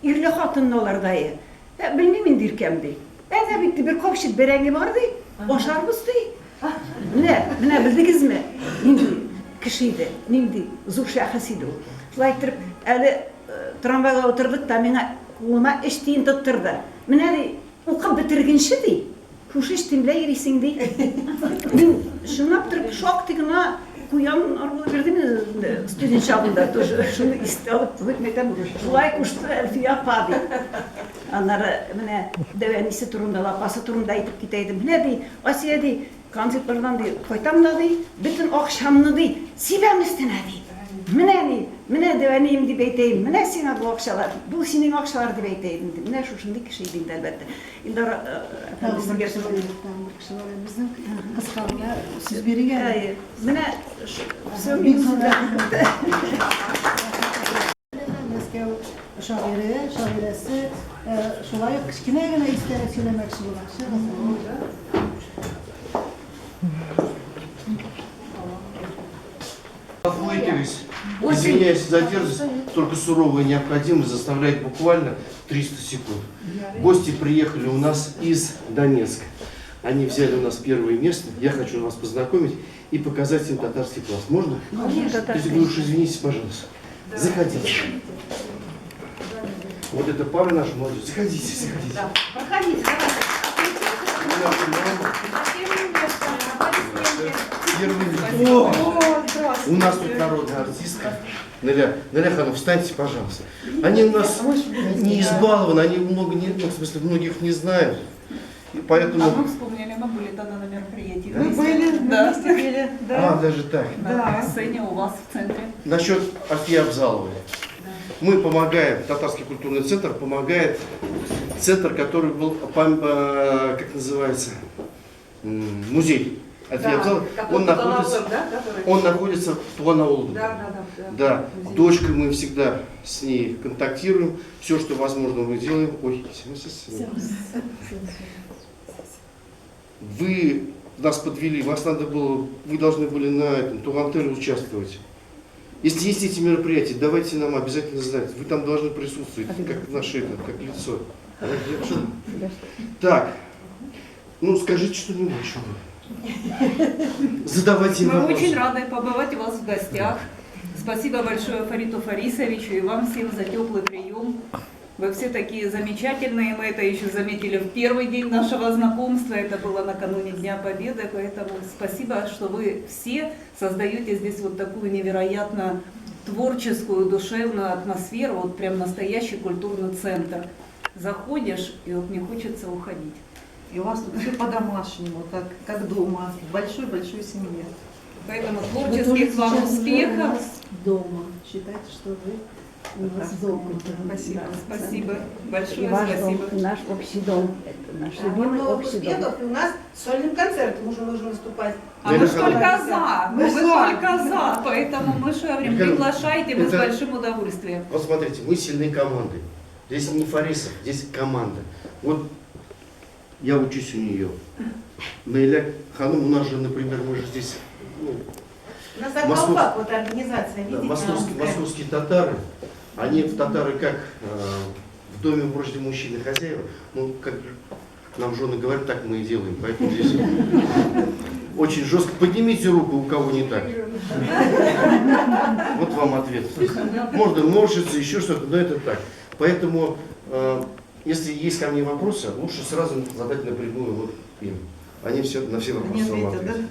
ирле хатынны алардайы. Белмим инде иркәм ди. Әнә бит бер капчык бәрәңге бар ди. Ашарбыз ди. Менә белдегезме? Нинди кеше иде, нинди зур шәхес иде ул. Шулай итеп, әле трамвайга утырдык та миңа кулыма эш тиен тоттырды. Менә ди, укып бетергәнче ди. Шушы эш белән йөрисең ди. Мин шунлап торып шактый гына куян арбалы бердем студент чагында тоже шуны истәлеп түгәтмәдем. Шулай кушты Әлфия апа ди. Аннары менә дәвәнисе турында, лапасы турында әйтеп китәйдем. Менә ди, Асия ди, концертлардан ди, кайтам да ди, бөтен акчамны ди, сибәместенә ди. Менә дәвәнием дип әйтәйм. Менә сиңа бу акчалар, бу синең акчалар дип әйтәйм. Менә шушындый кеше иде инде әлбәттә. Илдар әфәндисегә Bizning qisqagina siz bergan. Менә все минутада. Мәскәү шагыйрәсе шулай ук кечкенә генә истәрәк сөйләмәкче булачак. Афлыкевич, извиняюсь за дерзость, только суровая необходимость заставляет буквально 300 секунд. Гости приехали у нас из Донецка. Они взяли у нас первое место. Я хочу вас познакомить и показать им татарский класс. Можно? Если вы уж извините, пожалуйста. Заходите. Вот это пара наша молодежь. Заходите. Да, проходите, У нас тут народная артистка. Наля Ханов, встаньте, пожалуйста. Они у нас не избалованы, они много не, в смысле, многих не знают. И поэтому... А мы вспомнили, мы были тогда на мероприятии. Мы были, да. А, даже так. Да, в сцене у вас в центре. Насчет Афьи Абзаловой. Мы помогаем, Татарский культурный центр помогает, центр, который был, как называется, музей. Он находится в Туанаулу. Да. Дочкой мы всегда с ней контактируем. Все, что возможно, мы делаем. Ой, вы нас подвели, вас надо было, вы должны были на этом Тугантеле участвовать. Если есть эти мероприятия, давайте нам обязательно знать. Вы там должны присутствовать, как наше это, как лицо. Так, ну скажите что-нибудь еще. Задавайте Мы вопросы. очень рады побывать у вас в гостях. Спасибо большое Фариту Фарисовичу и вам всем за теплый прием. Вы все такие замечательные, мы это еще заметили в первый день нашего знакомства, это было накануне Дня Победы, поэтому спасибо, что вы все создаете здесь вот такую невероятно творческую, душевную атмосферу, вот прям настоящий культурный центр. Заходишь, и вот не хочется уходить. И у вас тут все по-домашнему, как дома, в большой-большой семье. Поэтому творческих вам успехов. Дома. Считайте, что вы у нас дома. Спасибо. Да, спасибо большое, И ваш спасибо. дом, и наш общий дом. Это наш любимый общий дом. И у нас сольным концертом уже нужно выступать. А мы ж только за, мы только за, поэтому мы же говорим, приглашайте, мы с большим удовольствием. Вот смотрите, мы сильные команды. Здесь не Фарисов, здесь команда. Вот я учусь у нее. Наиля Ханум, у нас же, например, мы же здесь... У нас Акалпак, вот организация, да, видите? московские татары, они татары как в доме вроде мужчины хозяева, ну как нам жены говорят, так мы и делаем, поэтому здесь очень жестко. Поднимите руку, у кого не так. Вот вам ответ. Можно морщиться, еще что-то, но это так. Поэтому, если есть ко мне вопросы, лучше сразу задать напрямую вот им. Они все, на все вопросы вам ответят.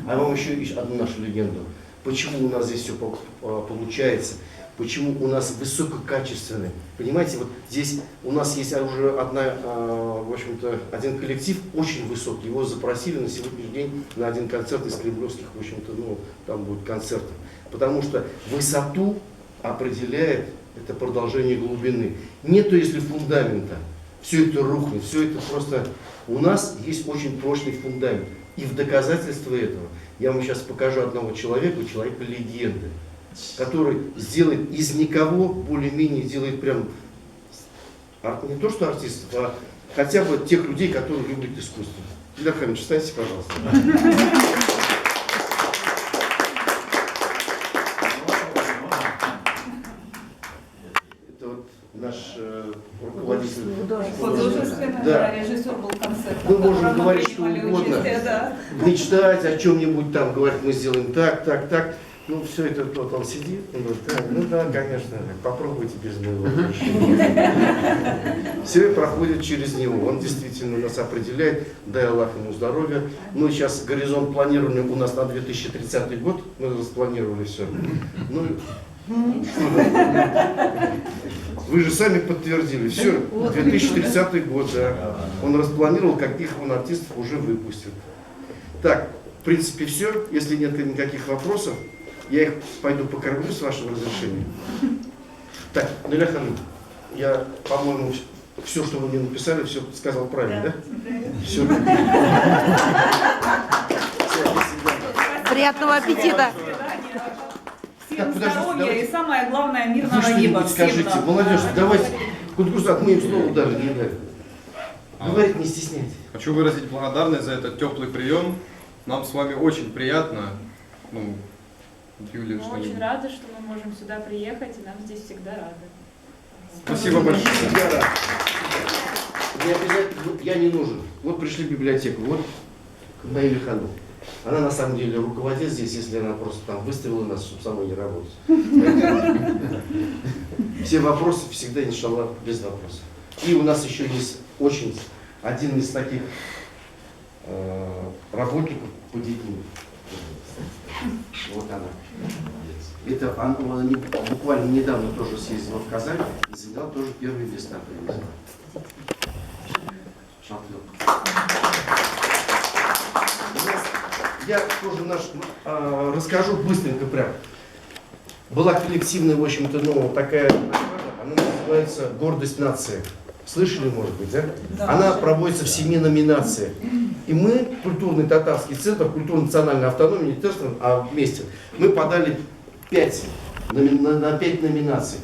А вам еще одну нашу легенду. Почему у нас здесь все получается? Почему у нас высококачественный? Понимаете, вот здесь у нас есть уже в общем-то, один коллектив очень высокий. Его запросили на сегодняшний день на один концерт из кремлевских, в общем-то, ну, там будут концерты. Потому что высоту определяет это продолжение глубины. Нету, если фундамента, все это рухнет, все это просто... У нас есть очень прочный фундамент. И в доказательство этого я вам сейчас покажу одного человека легенды, который сделает из никого, более-менее делает прям, не то что артистов, а хотя бы тех людей, которые любят искусство. Ильдар Хамидович, встаньте, пожалуйста. Это вот наш руководитель. Художественный, да. Режиссер был концерт. Мы можем говорить что угодно, мечтать о чем-нибудь там, говорить, мы сделаем так, так, так. Ну, все это, вот он сидит, он говорит, так, ну да, конечно, попробуйте без моего разрешения. Все проходит через него, он действительно нас определяет, дай Аллах ему здоровья. Ну, сейчас горизонт планирования у нас на 2030 год, мы распланировали все. Ну, вы же сами подтвердили, все, 2030 год, да. Он распланировал, каких он артистов уже выпустит. Так, в принципе, все. Если нет никаких вопросов, я их пойду покормлю с вашего разрешения. Так, Наиля Ханум, я, по-моему, все, что вы мне написали, все сказал правильно, да? Все. Приятного аппетита! Всем здоровья и самое главное мирного неба. Вы скажите, молодежь, давайте, Куткурсак, мы им слово даже не дали. Говорить не стесняйтесь. Хочу выразить благодарность за этот теплый прием. Нам с вами очень приятно. Ну, Юлия, Мы очень рады, что мы можем сюда приехать, и нам здесь всегда рады. Спасибо большое. Я рад. Не обязательно, я не нужен. Вот пришли в библиотеку, вот Наиля Ханум. Она на самом деле руководит здесь, если она просто там выставила нас, чтобы самой не работать. Все вопросы всегда, иншаллах, без вопросов. И у нас еще есть очень один из таких работников по детям. Вот она. Это она буквально недавно тоже съездила в Казань и заняла тоже первые места. Я тоже расскажу быстренько прям. Была коллективная, в общем-то, ну, такая награда, она называется «Гордость нации». Слышали, может быть, да? Да. Она проводится в 7 номинациях. И мы, культурный татарский центр, культурно-национальной автономии, не то, а вместе, мы подали 5 на 5 номинаций.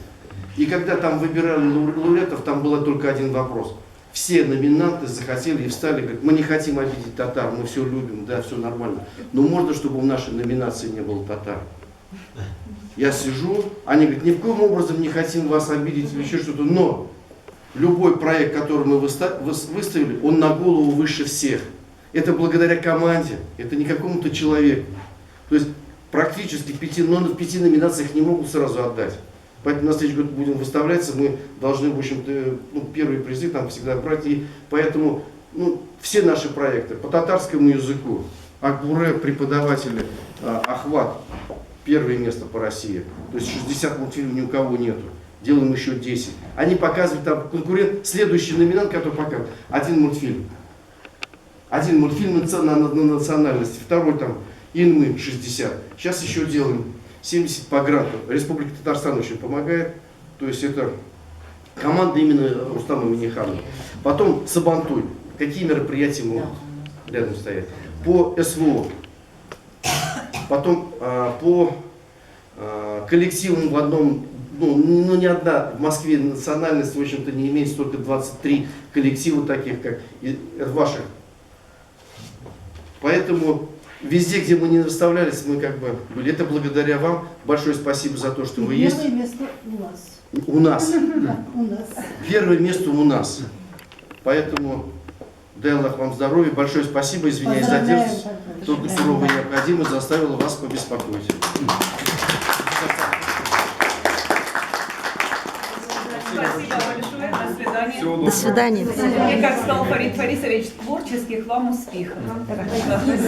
И когда там выбирали лауреатов, там был только один вопрос. Все номинанты захотели и встали, говорят, мы не хотим обидеть татар, мы все любим, да, все нормально. Но можно, чтобы в нашей номинации не было татар. Я сижу, они говорят, ни в коем образом не хотим вас обидеть или еще что-то, но любой проект, который мы выставили, он на голову выше всех. Это благодаря команде, это не какому-то человеку. То есть практически в 5 номинациях не могут сразу отдать. Поэтому на следующий год будем выставляться, мы должны, в общем-то, первые призы там всегда брать. И поэтому все наши проекты по татарскому языку, Акбуре, преподаватели, Ахват, первое место по России. То есть 60 мультфильмов ни у кого нету. Делаем еще 10. Они показывают там конкурент, следующий номинант, который показывает, один мультфильм. Один мультфильм на национальности, второй там Инмы 60. Сейчас еще делаем 70 по гранту. Республика Татарстан очень помогает. То есть это команда именно Рустама Миниханова. Потом Сабантуй. Какие мероприятия могут рядом стоять? По СВО. Потом по коллективам в одном, не одна в Москве национальность, в общем-то, не имеется, только 23 коллектива таких, как ваших. Поэтому везде, где мы не выставлялись, мы как бы были. Это благодаря вам. Большое спасибо за то, что вы есть. Первое место у вас. У нас. У нас. Первое место у нас. Поэтому дай Аллах вам здоровья. Большое спасибо. Извиняюсь, задержусь. Только суровая необходимость заставила вас побеспокоить. Спасибо большое. До свидания. До свидания. И, как сказал Фарид Фарисович, творческих вам успехов.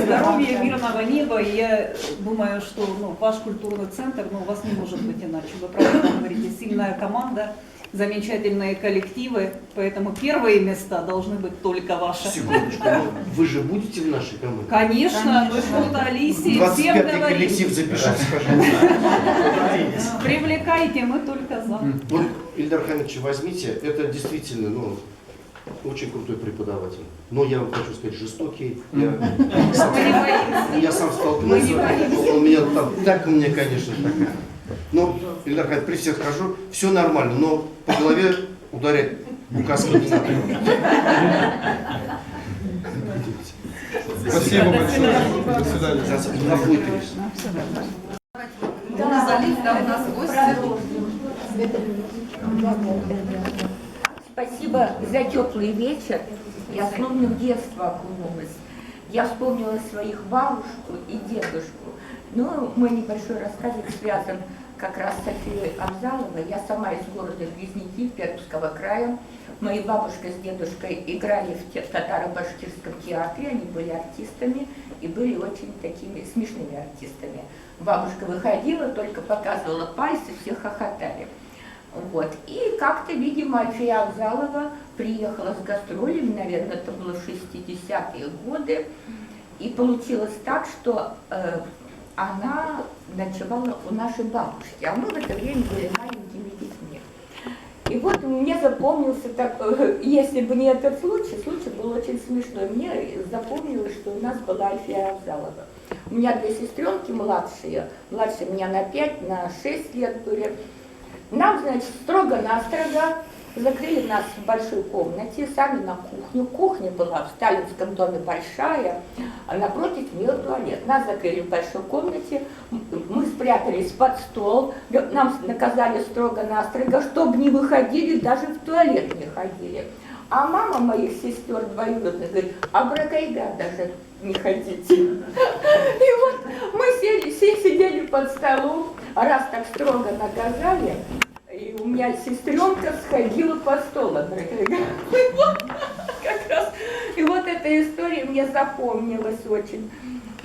Здоровья, мирного неба. И я думаю, что ваш культурный центр, у вас не может быть иначе. Вы правильно говорите, сильная команда, замечательные коллективы, поэтому первые места должны быть только ваши. Секундочку, вы же будете в нашей команде? Конечно, вы что-то Алисе всем 25-й говорите. коллектив запишите, пожалуйста. Привлекайте, мы только за. Вот, Ильдар Хамидович, возьмите, это действительно, очень крутой преподаватель. Но я вам хочу сказать, жестокий. Я сам столкнулся, он меня там, так у меня, конечно, так. Но, Ильдар Хамидович, при всех скажу, все нормально, но по голове ударять указкой не надо. Спасибо большое. До свидания. У нас Алис, да, у нас гости. Спасибо за теплый вечер. Я словно в детство окунулась. Я вспомнила своих бабушку и дедушку. Но мой небольшой рассказик связан как раз с Софией Авзаловой. Я сама из города Близнеки, Пермского края. Мои бабушка с дедушкой играли в татаро-башкирском театре. Они были артистами и были очень такими смешными артистами. Бабушка выходила, только показывала пальцы, все хохотали. Вот. И как-то, видимо, Альфия Авзалова приехала с гастролями, наверное, это было в 60-е годы. И получилось так, что она ночевала у нашей бабушки, а мы в это время были маленькими детьми. И вот мне запомнился, если бы не этот случай был очень смешной. Мне запомнилось, что у нас была Альфия Авзалова. У меня две сестренки младшие меня на 5, на 6 лет были. Нам, значит, строго-настрого закрыли нас в большой комнате, сами на кухню. Кухня была в сталинском доме большая, а напротив имела туалет. Нас закрыли в большой комнате, мы спрятались под стол, нам наказали строго-настрого, чтобы не выходили, даже в туалет не ходили. А мама моих сестер двоюродных говорит, абракайда даже не ходите. И вот мы сидели под столом, а раз так строго наказали, и у меня сестренка сходила по столу. Как раз. И вот эта история мне запомнилась очень.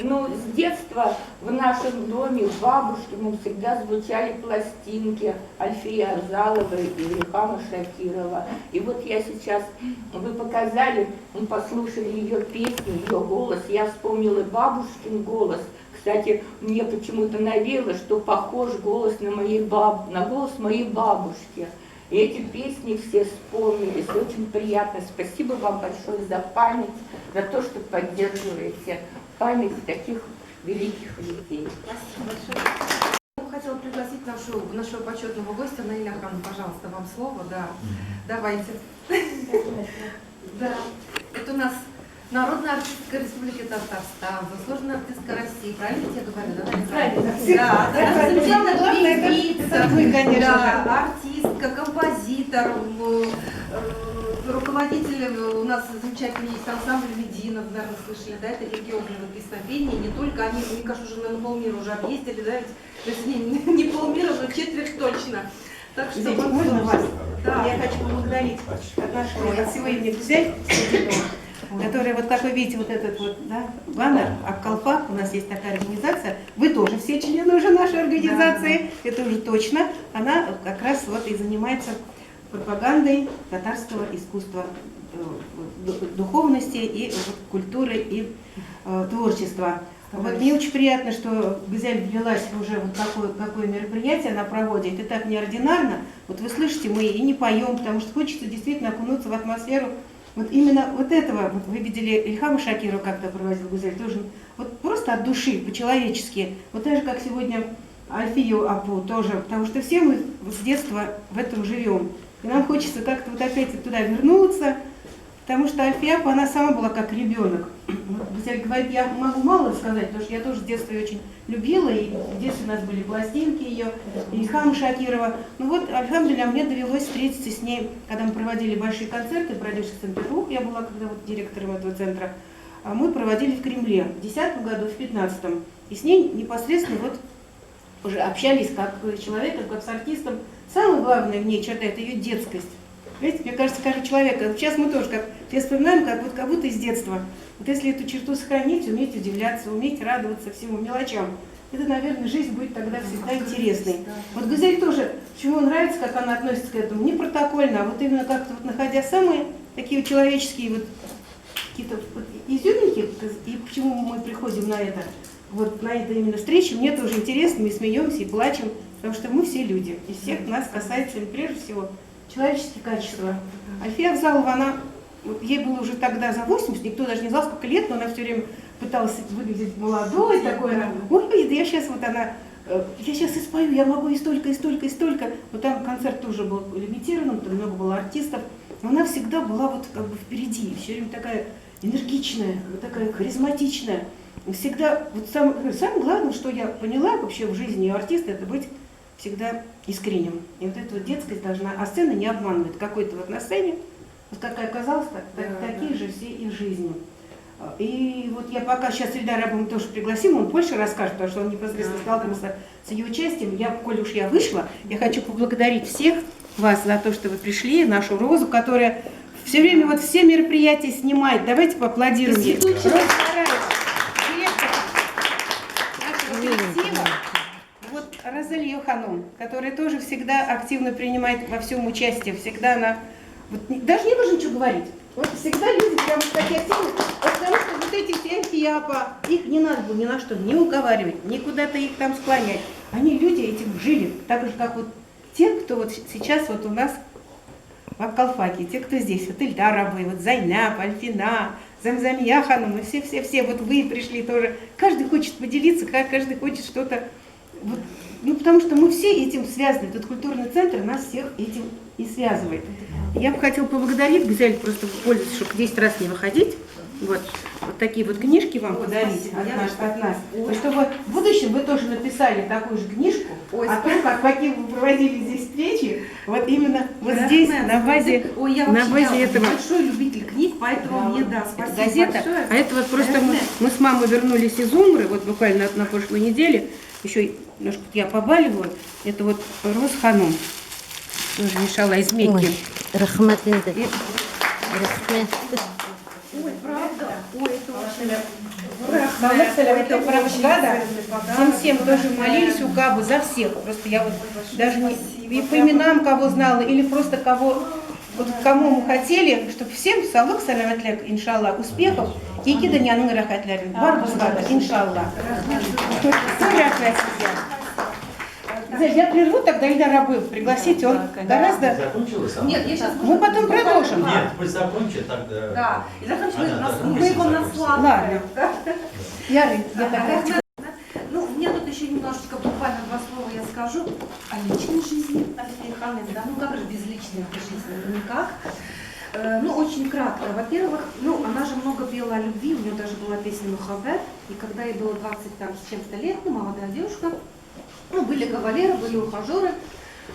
Ну, с детства в нашем доме, в бабушкином, всегда звучали пластинки Альфии Авзаловой и Ильхама Шакирова. И вот я сейчас, вы показали, мы послушали ее песни, ее голос. Я вспомнила бабушкин голос. Кстати, мне почему-то навеяло, что похож голос на голос моей бабушки. И эти песни все вспомнились. Очень приятно. Спасибо вам большое за память, за то, что поддерживаете память таких великих людей. Спасибо большое. Я хотела пригласить нашего почетного гостя, Наиля Хану. Пожалуйста, вам слово. Да. Давайте. Да. Это у нас Народная артистка Республики Татарстан, заслуженная артистка России. Правильно я говорю? Да, Правильно. да. Самое главное, это Певица, вы, конечно да, артистка, композитор, руководитель, у нас замечательный есть ансамбль Мединов, наверное, слышали, да, это религиозное песнопение, не только они, мне кажется, уже на полмира уже объездили, да, ведь, то есть не полмира, но четверть точно. Так что Здесь вот, можно вас? да. Я хочу поблагодарить от нашего, от всего имени Гузель, который вот как вы видите, вот этот вот, да, баннер, Аккалфак, у нас есть такая организация, вы тоже все члены уже нашей организации, да. Это уже точно, она как раз вот и занимается пропагандой татарского искусства, духовности и культуры и творчества. Вот мне очень приятно, что Гузель влилась уже вот какое мероприятие она проводит, и так неординарно. Вот вы слышите, мы и не поем, потому что хочется действительно окунуться в атмосферу вот именно вот этого. Вот вы видели Ильхама Шакирова, как-то проводил Гузель, тоже вот просто от души, по-человечески. Вот так же, как сегодня Альфию Апу тоже, потому что все мы с детства в этом живем. И нам хочется как-то вот опять туда вернуться, потому что Альфия Апу, она сама была как ребенок. Вот Гузель говорит, я могу мало рассказать, потому что я тоже с детства ее очень любила, и в детстве у нас были пластинки ее, Ильхама Шакирова. Ну вот, альхамдулилля, мне довелось встретиться с ней, когда мы проводили большие концерты, продюсерский центр «Рух», я была когда вот директором этого центра, мы проводили в Кремле в 2010 году, в 2015. И с ней непосредственно вот уже общались как с человеком, как с артистом. Самое главное в ней черта – это ее детскость. Знаете, мне кажется, каждый человек, сейчас мы тоже как все вспоминаем, как будто из детства. Вот если эту черту сохранить, уметь удивляться, уметь радоваться всему мелочам, это, наверное, жизнь будет тогда всегда интересной. Вот Гузель тоже, почему нравится, как она относится к этому, не протокольно, а вот именно как-то вот находя самые такие вот человеческие вот какие-то вот изюминки, и почему мы приходим на это, вот на это именно встречу, мне тоже интересно, мы смеемся и плачем, потому что мы все люди, и всех нас касается, прежде всего, человеческие качества. Альфия Авзалова, она, вот ей было уже тогда за 80, никто даже не знал, сколько лет, но она все время пыталась выглядеть молодой, такой, она, ой, да я сейчас вот она, я сейчас и спою, я могу и столько, и столько, и столько. Вот там концерт тоже был лимитированным, там много было артистов, но она всегда была вот как бы впереди, все время такая энергичная, вот такая харизматичная. Всегда, вот самое главное, что я поняла вообще в жизни артиста, это быть всегда искренним. И вот эта вот детскость должна, а сцена не обманывает. Какой-то вот на сцене, вот какая оказалась, такие же все и в жизни. И вот я пока сейчас Ильдара Абу тоже пригласим, он больше расскажет, потому что он непосредственно сталкивался с ее участием. Коль уж я вышла, я хочу поблагодарить всех вас за то, что вы пришли, нашу Розу, которая все время вот все мероприятия снимает. Давайте поаплодируем ей. Роза старается. Директор нашего коллектива. Вот Розалия Ханум, которая тоже всегда активно принимает во всем участие, всегда она, вот, даже не нужно ничего говорить, вот всегда люди прям такие активные, потому что вот эти все антияпа, их не надо было ни на что не уговаривать, ни куда-то их там склонять, они люди этим жили, так же как вот те, кто вот сейчас вот у нас в Аккалфаке, те, кто здесь, вот Ильдар Абы, вот Зайнаб, Альфина, Замзамия Ханум, и все, вот вы пришли тоже, каждый хочет поделиться, каждый хочет что-то. Вот, ну, потому что мы все этим связаны. Этот культурный центр нас всех этим и связывает. Я бы хотела поблагодарить Гузель, просто пользуясь, чтобы 10 раз не выходить. Вот такие вот книжки вам подарить от нас. Чтобы в будущем вы тоже написали такую же книжку о том, какие вы проводили здесь встречи. Вот именно вот здесь, на базе этого. Большой любитель книг, поэтому мне, да, спасибо газета. большое. А это вот просто мы с мамой вернулись из Умры, вот буквально на прошлой неделе. Еще немножко я побаливаю. Это вот Роз Ханум. Тоже мешала из Мекки. Рахмат инде. Ой, правда? Ой, это правда. Всем тоже молились у Кабы за всех. Просто я вот даже не по именам кого знала, или просто кого, вот кому мы хотели, чтобы всем саллах саламатлек, иншаллах, успехов и киданьяның рахатлярин. Бар бузгада, иншаллах. Я прерву тогда Ильдар Абы пригласить, он гораздо... Нет, я сейчас... Мы потом продолжим. Нет, пусть закончит тогда. Да, и закончим, мы его наслали. Ладно. Я такая... Ну, мне тут еще немножечко, буквально 2 слова я скажу о личной жизни Альфии Ханум. Да, ну как же без личной жизни? Никак. Ну, очень кратко. Во-первых, ну, она же много пела о любви, у нее даже была песня «Мухаббет», и когда ей было 20 там, с чем-то лет, ну, молодая девушка, ну, были кавалеры, были ухажеры,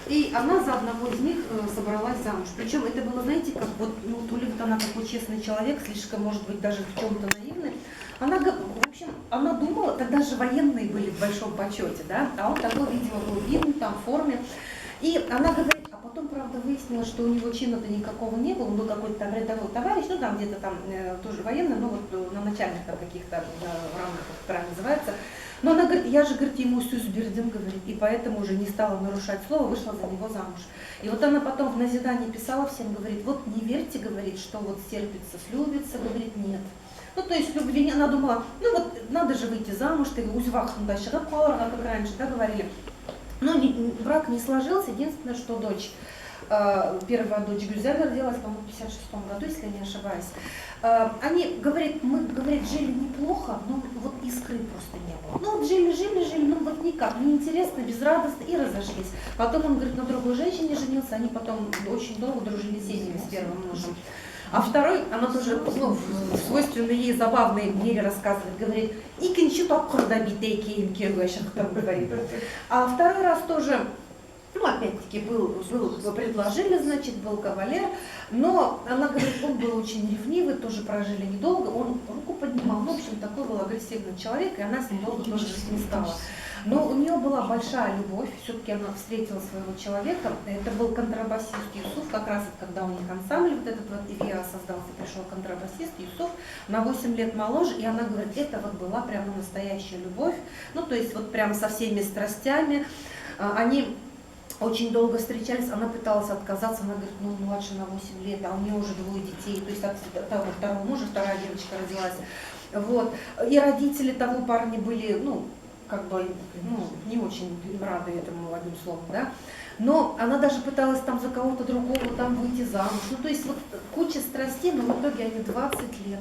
и она за одного из них собралась замуж. Причем это было, знаете, как вот, ну, то ли вот она такой честный человек, слишком, может быть, даже в чем-то наивный. Она, в общем, она думала, тогда же военные были в большом почете, да, а он такой, видимо, был видный, там, в форме. И она говорит, а потом, правда, выяснилось, что у него чина-то никакого не было, он был какой-то там рядовой товарищ, ну, там где-то там тоже военный, ну, вот на начальных там каких-то равных, как правильно называется. Но она говорит, я же, говорит, ему сюзбердим, говорит, и поэтому уже не стала нарушать слово, вышла за него замуж. И вот она потом в назидании писала всем, говорит, вот не верьте, говорит, что вот стерпится, слюбится, говорит, нет. Ну, то есть любви, она думала, ну вот надо же выйти замуж, ты узвахом дальше, как раньше, да, говорили. Но брак не сложился, единственное, что дочь, первая дочь Гюзель родилась, по-моему, в 56-м году, если я не ошибаюсь. Они, говорит, мы, говорит, жили неплохо, но вот искры просто не было. Ну вот жили, ну вот никак, неинтересно, безрадостно и разошлись. Потом он, говорит, на другой женщине женился, они потом очень долго дружили семьями с первым мужем. А второй, она тоже, ну, в свойственной ей забавной мере рассказывает, говорит, икинчи топкурда битей кейн там говорит. А второй раз тоже, ну, опять-таки, предложили, значит, был кавалер, но она говорит, он был очень ревнивый, тоже прожили недолго, он руку поднимал, ну, в общем, такой был агрессивный человек, и она с ним долго тоже жить не стала. Но у нее была большая любовь, все-таки она встретила своего человека, это был контрабасист Юсуф, как раз когда у них ансамбль, вот этот вот Ивиа создался, пришел контрабасист Юсуф, на 8 лет моложе, и она говорит, это вот была прямо настоящая любовь, ну, то есть вот прям со всеми страстями, они очень долго встречались, она пыталась отказаться, она говорит, ну, младше на 8 лет, а у нее уже 2 детей, то есть от того второго мужа вторая девочка родилась, вот, и родители того парня были, ну, как бы, ну, не очень рады этому, одним словом, да, но она даже пыталась там за кого-то другого там выйти замуж, ну, то есть вот куча страстей, но в итоге они 20 лет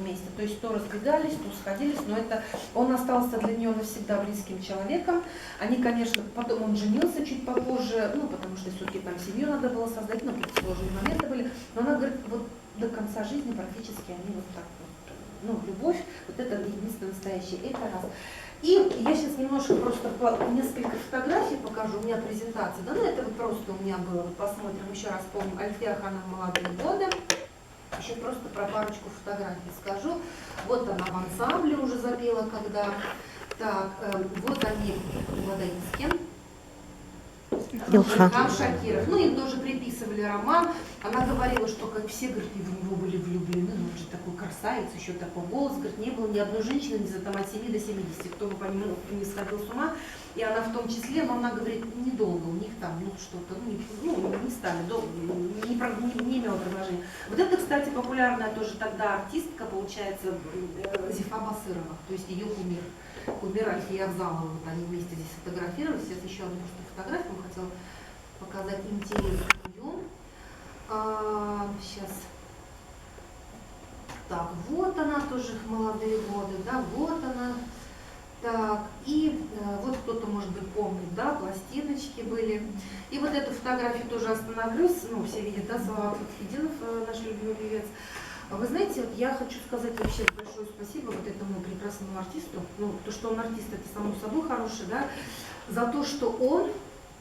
вместе, то есть то разбегались, то сходились, но это, он остался для нее навсегда близким человеком, они, конечно, потом он женился чуть попозже, ну, потому что все-таки там семью надо было создать, ну, какие-то сложные моменты были, но она говорит, вот до конца жизни практически они вот так вот, ну, любовь, вот это единственное настоящее, это раз. И я сейчас немножко просто несколько фотографий покажу, у меня презентация, да, ну это вот просто у меня было, вот посмотрим, еще раз помню, Альфия Ханам молодые годы, еще просто про парочку фотографий скажу, вот она в ансамбле уже запела, когда, так, вот они, угадайте с кем? Илхам Шакиров. Ну, им тоже приписывали роман. Она говорила, что как все, говорит, в него были влюблены. Ну, он же такой красавец, еще такой голос. Говорит, не было ни одной женщины, ни за там от 7 до 70, кто бы по нему не сходил с ума. И она в том числе, но она говорит, недолго у них там, ну, что-то, ну, не стали, долго, не имела предложения. Вот это, кстати, популярная тоже тогда артистка, получается, Зифа Басырова, то есть ее кумир. Кумир Альфия Авзалова, вот они вместе здесь фотографировались. Сейчас еще одну фотографию хотела показать интересную. Сейчас. Так, вот она тоже, молодые годы, да, вот она. Так, и вот кто-то, может быть, помнит, да, пластиночки были. И вот эту фотографию тоже остановлюсь, ну, все видят, да, Салават Фатхетдинов, наш любимый певец. Вы знаете, вот я хочу сказать вообще большое спасибо вот этому прекрасному артисту, ну, то, что он артист, это само собой хороший, да, за то, что он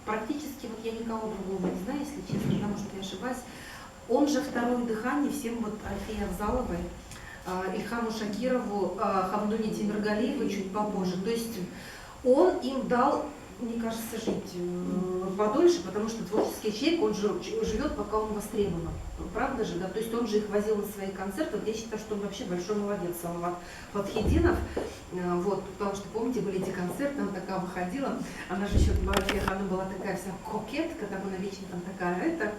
практически, вот я никого другого не знаю, если честно, потому что я ошибаюсь, он же второе дыхание всем вот Альфии Авзаловой, Ильхаму Шакирову, Хамдуне Тимиргалиеву чуть попозже, то есть он им дал, мне кажется, жить подольше, потому что творческий человек, он же живет, пока он востребован. Правда же, да? То есть он же их возил на свои концерты. Вот я считаю, что он вообще большой молодец, Салават Фатхетдинов. Вот, потому что, помните, были эти концерты, она такая выходила. Она же еще, она была такая вся кокетка, там она вечно там такая, это...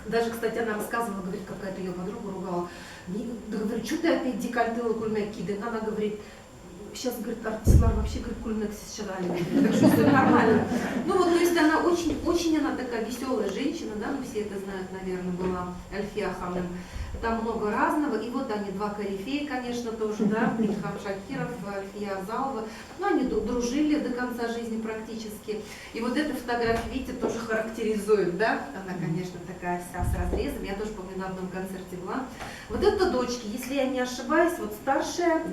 Даже, кстати, она рассказывала, говорит, какая-то ее подруга ругала. Говорит, что ты опять декольте кульмекиды? Она говорит, сейчас, говорит, артистлар вообще, говорит, кульмекс считали, так что все нормально. Ну вот, то есть она очень она такая веселая женщина, да, ну все это знают, наверное, была Альфия Ханым. Там много разного, и вот они, два корифея, конечно, тоже, да, Ильхам Шакиров, Альфия Авзалова, ну, они дружили до конца жизни практически, и вот эта фотография, видите, тоже характеризует, да, она, конечно, такая вся с разрезом, я тоже помню, на одном концерте была. Вот это дочки, если я не ошибаюсь, вот старшая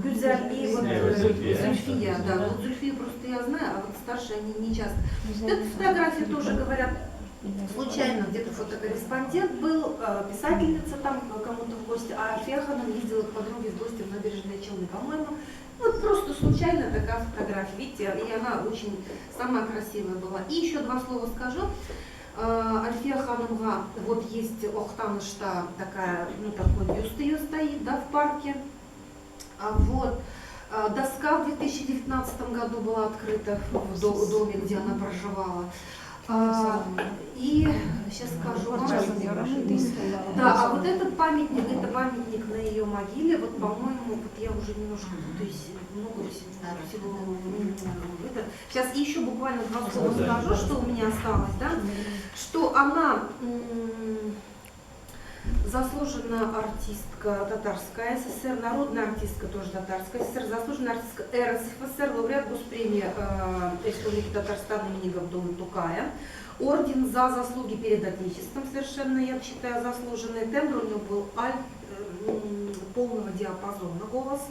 Гюльзар и вот Зульфия, да, вот Зульфию просто я знаю, а вот старшая они не часто. Эту фотографию тоже говорят, случайно где-то фотокорреспондент был, писательница там кому-то в гости, а Альфия Ханым ездила к подруге в гости в Набережные Челны, по-моему. Вот просто случайно такая фотография, видите, и она очень самая красивая была. И еще два слова скажу. Альфия Ханымга, вот есть Охтанышта такая, ну такой бюст ее стоит, да, в парке. Вот. Доска в 2019 году была открыта в доме, где она проживала. И сейчас скажу вам, да, а вот этот памятник, это памятник на ее могиле, вот, по-моему, вот я уже немножко, то есть много всего, сейчас еще буквально два слова скажу, что у меня осталось, да, что она заслуженная артистка Татарская ССР, народная артистка тоже Татарская ССР, заслуженная артистка РСФСР, лауреат Госпремии Республики Татарстан имени Габдуллы Тукая, орден за заслуги перед Отечеством, совершенно, я считаю, заслуженный. Тембр у нее был полного диапазона голос.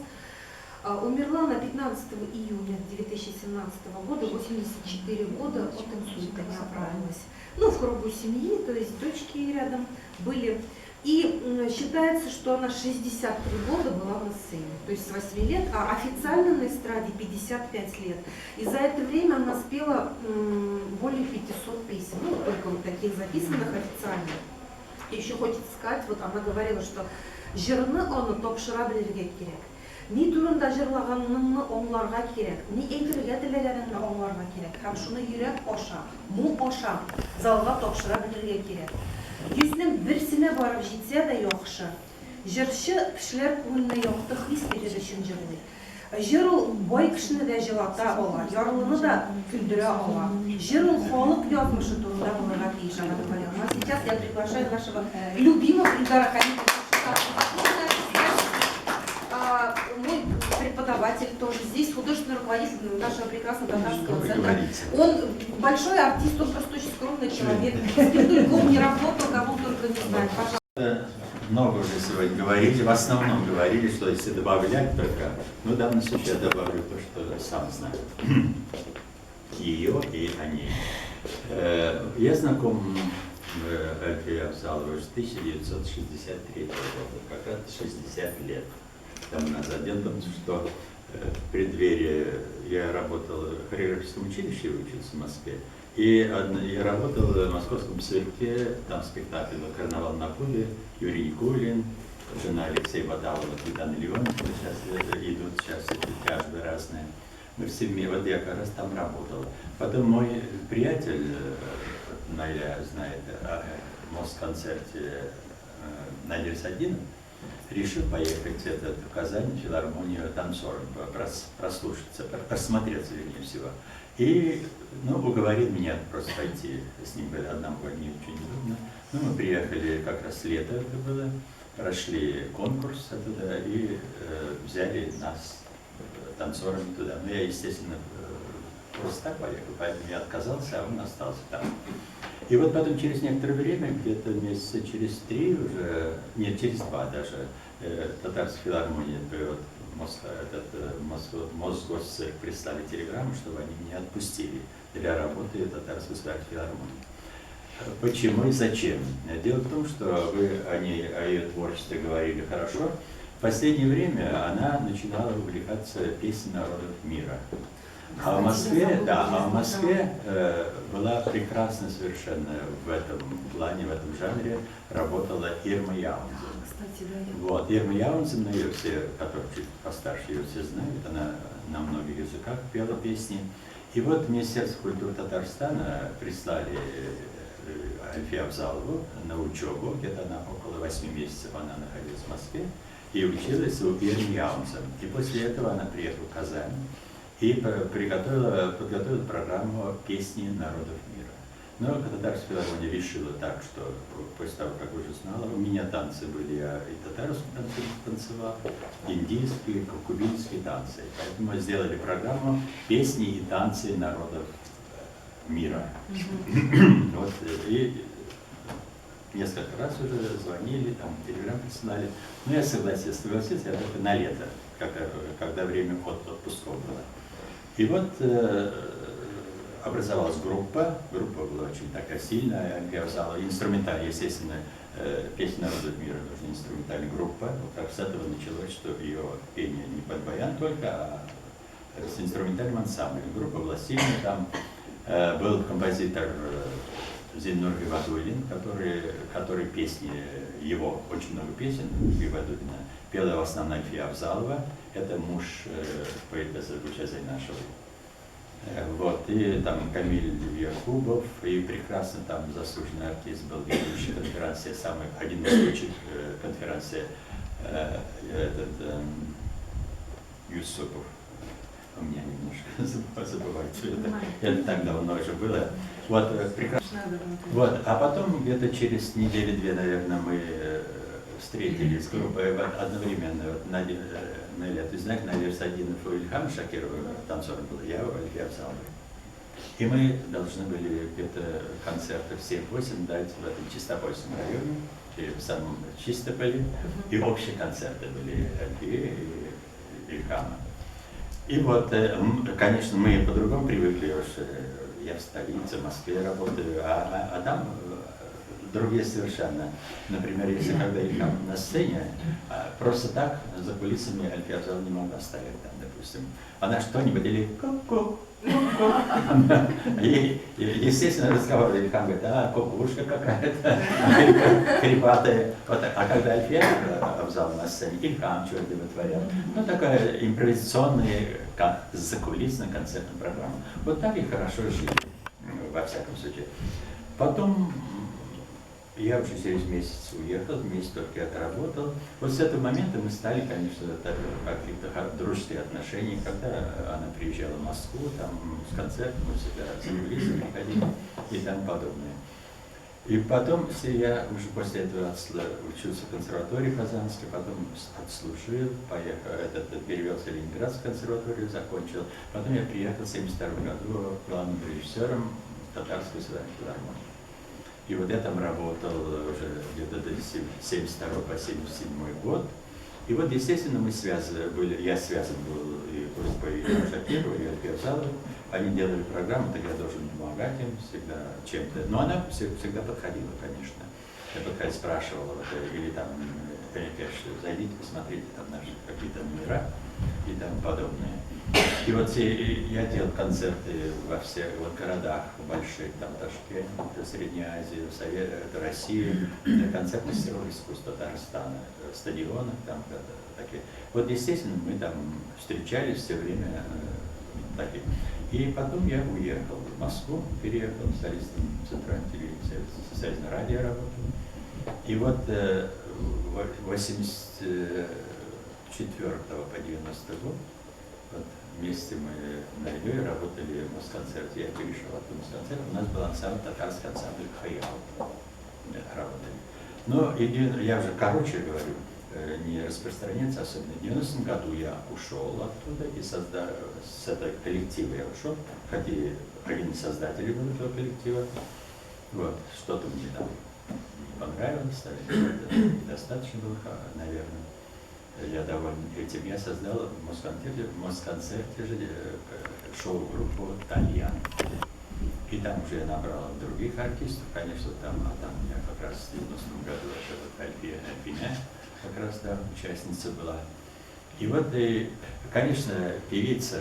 Умерла на 15 июня 2017 года, 84 года, от инсульта не оправилась. Ну, в кругу семьи, то есть дочки рядом были. И считается, что она 63 года была на сцене, то есть с 8 лет, а официально на эстраде 55 лет. И за это время она спела более 500 песен, ну, только вот таких записанных официально. И еще хочется сказать, вот она говорила, что «Жырны оны топшыра білерге керек». Ни турында жырлағаныңны оңларға керек, ни әйтергә теләгәнеңне оңларға керек. Һәм шуны йөрәк аша, му аша залга тапшыра белергә кирәк. Йөзнең берсенә барып җитсә дә яхшы. Җырчы кешеләр күңеленә якты хис бирер өчен җырлый. Җыр ул бай кешене дә җылата ала, ярлыны да көлдерә ала. Җыр ул халык язмышы турында булырга тиеш, она говорила. А сейчас я приглашаю нашего любимого Ильдара Хамитова. Мой преподаватель тоже здесь, художественный руководитель нашего прекрасного татарского центра. Он большой артист, он просто очень скромный человек. С Петульком не работал, кого только не знает. Пожалуйста. Много уже сегодня говорили, в основном говорили, что если добавлять только, ну в данном случае я добавлю то, что сам знаю. Ее и о ней. Я знаком Альфии Авзаловой с 1963 года, как раз 60 лет тому назад. Дело в том, что в преддверии я работал в хореографическом училище, учился в Москве, и я работал в московском цирке, там спектакль «Карнавал на Кубе», Юрий Никулин, жена Алексея Бадалова, Светлана Леонова, сейчас идут, сейчас каждый разные. Мы все вместе, вот я как раз там работал. Потом мой приятель, Найля знает, о Москонцерте Найля Садинов, решил поехать в Казань, в филармонию танцором, прослушаться, просмотреться, вернее всего. И, ну, уговорил меня просто пойти с ним, одному не очень удобно. Ну, мы приехали, как раз лето это было, прошли конкурс оттуда и взяли нас танцорами туда. Ну, я, естественно, просто так поехал, поэтому я отказался, а он остался там. И вот потом через некоторое время, где-то месяца через 3 уже, нет, через 2 даже, Татарская филармония, Мосгосцирк прислали телеграмму, чтобы они меня отпустили для работы Татарской филармонии. Почему и зачем? Дело в том, что вы о ее творчестве говорили хорошо. В последнее время она начинала увлекаться песней народов мира. А в Москве, была прекрасно совершенно в этом плане, в этом жанре работала Ирма Яунзен. Вот, Ирма Яунзен, ее все, которые чуть постарше, ее все знают, она на многих языках пела песни. И вот Министерство культуры Татарстана прислали Альфию Авзалову на учебу, где-то она около 8 месяцев она находилась в Москве, и училась у Ирины Яунсен. И после этого она приехала в Казань и подготовила программу «Песни народов мира». Но Татарская филармония решила так, что после того, как уже знала, у меня танцы были, я и татарские танцы танцевал, индийские, кубинские танцы. Поэтому мы сделали программу «Песни и танцы народов мира». Вот, и несколько раз уже звонили, там, телеграм присылали. Но я согласился я только на лето, когда время отпусков было. И вот образовалась группа была очень такая сильная, Альфия Авзалова, инструментальная, естественно, «Песни народов мира» нужна инструментальная группа. Вот так с этого началось, что ее пение не под баян только, а с инструментальным ансамблем. Группа была сильная, там был композитор Зиннур Гибадуллин, который песни, его очень много песен Гибадуллина пела в основном Альфия Авзалова, это муж поэтессы Гульча Зайнашевой. Вот, и там Камиль Якубов, и прекрасно там заслуженный артист был ведущий конференции, один из лучших конференций, Юсупов. У меня немножко забывается, это так давно уже было. Вот, прекрасно. Вот, а потом где-то через недели-две, наверное, мы встретились с группой одновременно. Вот, Наля, ты знаешь, Наля Садинов и Ильхам Шакиров, танцор был, я Альфия Авзалова. И мы должны были где-то концерты в 7-8 дать в этом Чистопольском районе, или в самом Чистополе, и общие концерты были Альфии и Ильхама. И вот, конечно, мы по-другому привыкли, уж я в столице, в Москве работаю, а там другие совершенно. Например, если когда Ильхам на сцене, просто так за кулисами Альфия Авзалова не могла стоять там, допустим. Она что-нибудь или ку-ку, ку-ку. И, естественно, разговор Ильхам говорит, кукушка какая-то, хрипатая. Вот, а когда Альфия Авзалова на сцене, Ильхам что-то вытворял. Ну, такая импровизационная, закулисная концертная программа. Вот так и хорошо жили, во всяком случае. Потом я уже через месяц уехал, месяц только отработал. Вот с этого момента мы стали, конечно, в каких-то дружеских отношениях, когда она приезжала в Москву, там с концертом, мы всегда с приходили и тому подобное. И потом, если я уже после этого учился в консерватории Казанской, потом отслужил, перевелся в Ленинградскую консерваторию, закончил. Потом я приехал в 1972 году главным режиссером Татарской филармонии. И вот я там работал уже где-то до 1972 по 1977 год. И вот, естественно, я связан был и группой Шакирова, и Альфии Авзаловой. Они делали программу, так я должен помогать им всегда чем-то. Но она всегда подходила, конечно. Я подходил, спрашивал, или там, конечно, зайдите, посмотрите там наши какие-то номера и тому подобное. И вот я делал концерты во всех городах больших, там Ташкент, Средняя Азия, Россия, концерты мастеров искусства Татарстана, стадионах там такие. Вот, естественно, мы там встречались все время такие. И потом я уехал в Москву, переехал в столицу центральной телевизии, социальное радио работал. И вот 84 по 90 год, вот, вместе мы на Илье работали в Москонцерте, я перешел от Москонцерта, у нас был ансамбль, татарский ансамбль «Хаял» работали. Но я уже короче говорю, не распространяться особенно. В 90-м году я ушел оттуда и с этого коллектива я ушел, хотя один из создателей был этого коллектива. Вот, что-то мне там не понравилось, недостаточно было, наверное. Я доволен этим. Я создал в Москонцерте же шоу-группу «Тальян». И там уже я набрал других артистов, конечно, там у меня как раз в 90-м году это вот Альфина, как раз, да, участница была. И вот, конечно, певица,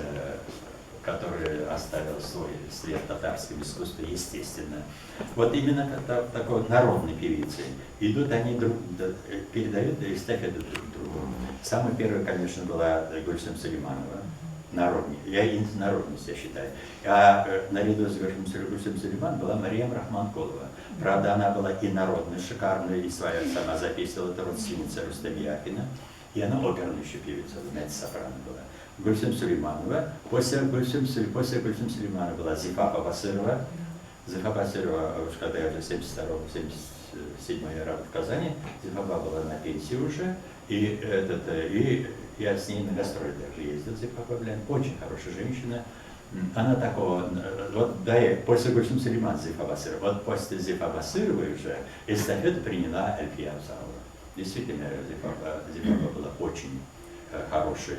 которая оставила свой след в татарском искусстве, естественно. Вот именно такой вот народной певицы. Идут они передают эстафету друг другу. Самой первой, конечно, была Гульсем Сулейманова. я народность, я считаю. А наряду с Гульсем Сулейман была Мариям Рахманкулова. Правда, она была и народная, шикарная, и своя сама записывала, это родственница Рустамьякина. И она оперная еще певица, знаете, сопрано была. Гульсем Сулейманова. После Гульсем Сулейманова была Зифа Басырова. Зифа Басырова, когда я уже 72-77 я работал в Казани, Зифа была на пенсии уже. И я с ней на гастроли даже ездил, Зифа Баблен. Очень хорошая женщина. Она такого, вот да, после Гульсем Сулейман Зифа Басырова. Вот после Зифа Басыровой уже эстафету приняла Альфия Абзалова. Действительно, Зифа была очень хорошая.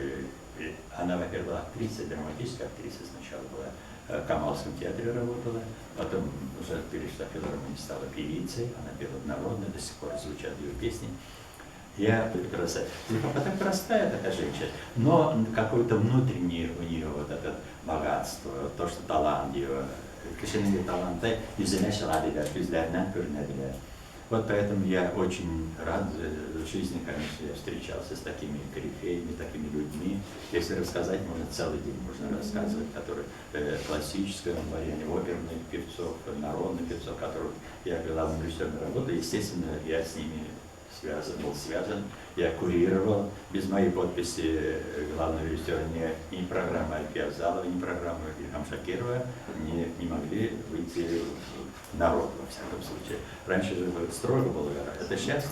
Она, во-первых, была актриса, драматическая актриса сначала была. В Камалском театре работала, потом уже перешла в филармонию, стала певицей, она пела народно, до сих пор звучат ее песни. Я красавица. Зифа так простая такая женщина, но какое-то внутреннее у нее вот это богатство, то, что талант ее, кишеневые таланты, вот поэтому я очень рад в жизни, конечно, я встречался с такими корифеями, такими людьми. Если рассказать, можно целый день можно рассказывать, которые классическое варианте, оперных певцов, народных певцов, которых я главным режиссером работаю. Естественно, я с ними был связан, я курировал. Без моей подписи главного режиссера ни программа Альфия Абзалова, ни программа Ильхам Шакирова не могли выйти в народ, во всяком случае. Раньше же строго было, это сейчас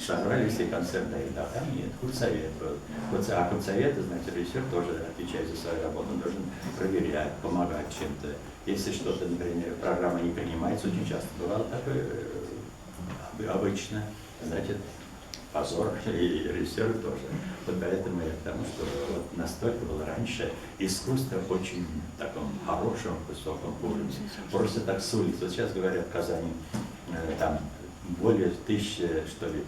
собрались и концерт, да, там нет, худсовет был. А худсовет, значит, режиссер тоже отвечает за свою работу, он должен проверять, помогать чем-то. Если что-то, например, программа не принимается, очень часто бывало такое обычно, значит, позор, и режиссеры тоже. Вот поэтому я к тому, что вот настолько было раньше искусство очень таком хорошем, высоком уровне. Просто так с улицы. Вот сейчас говорят в Казани, там более 1000, что ли,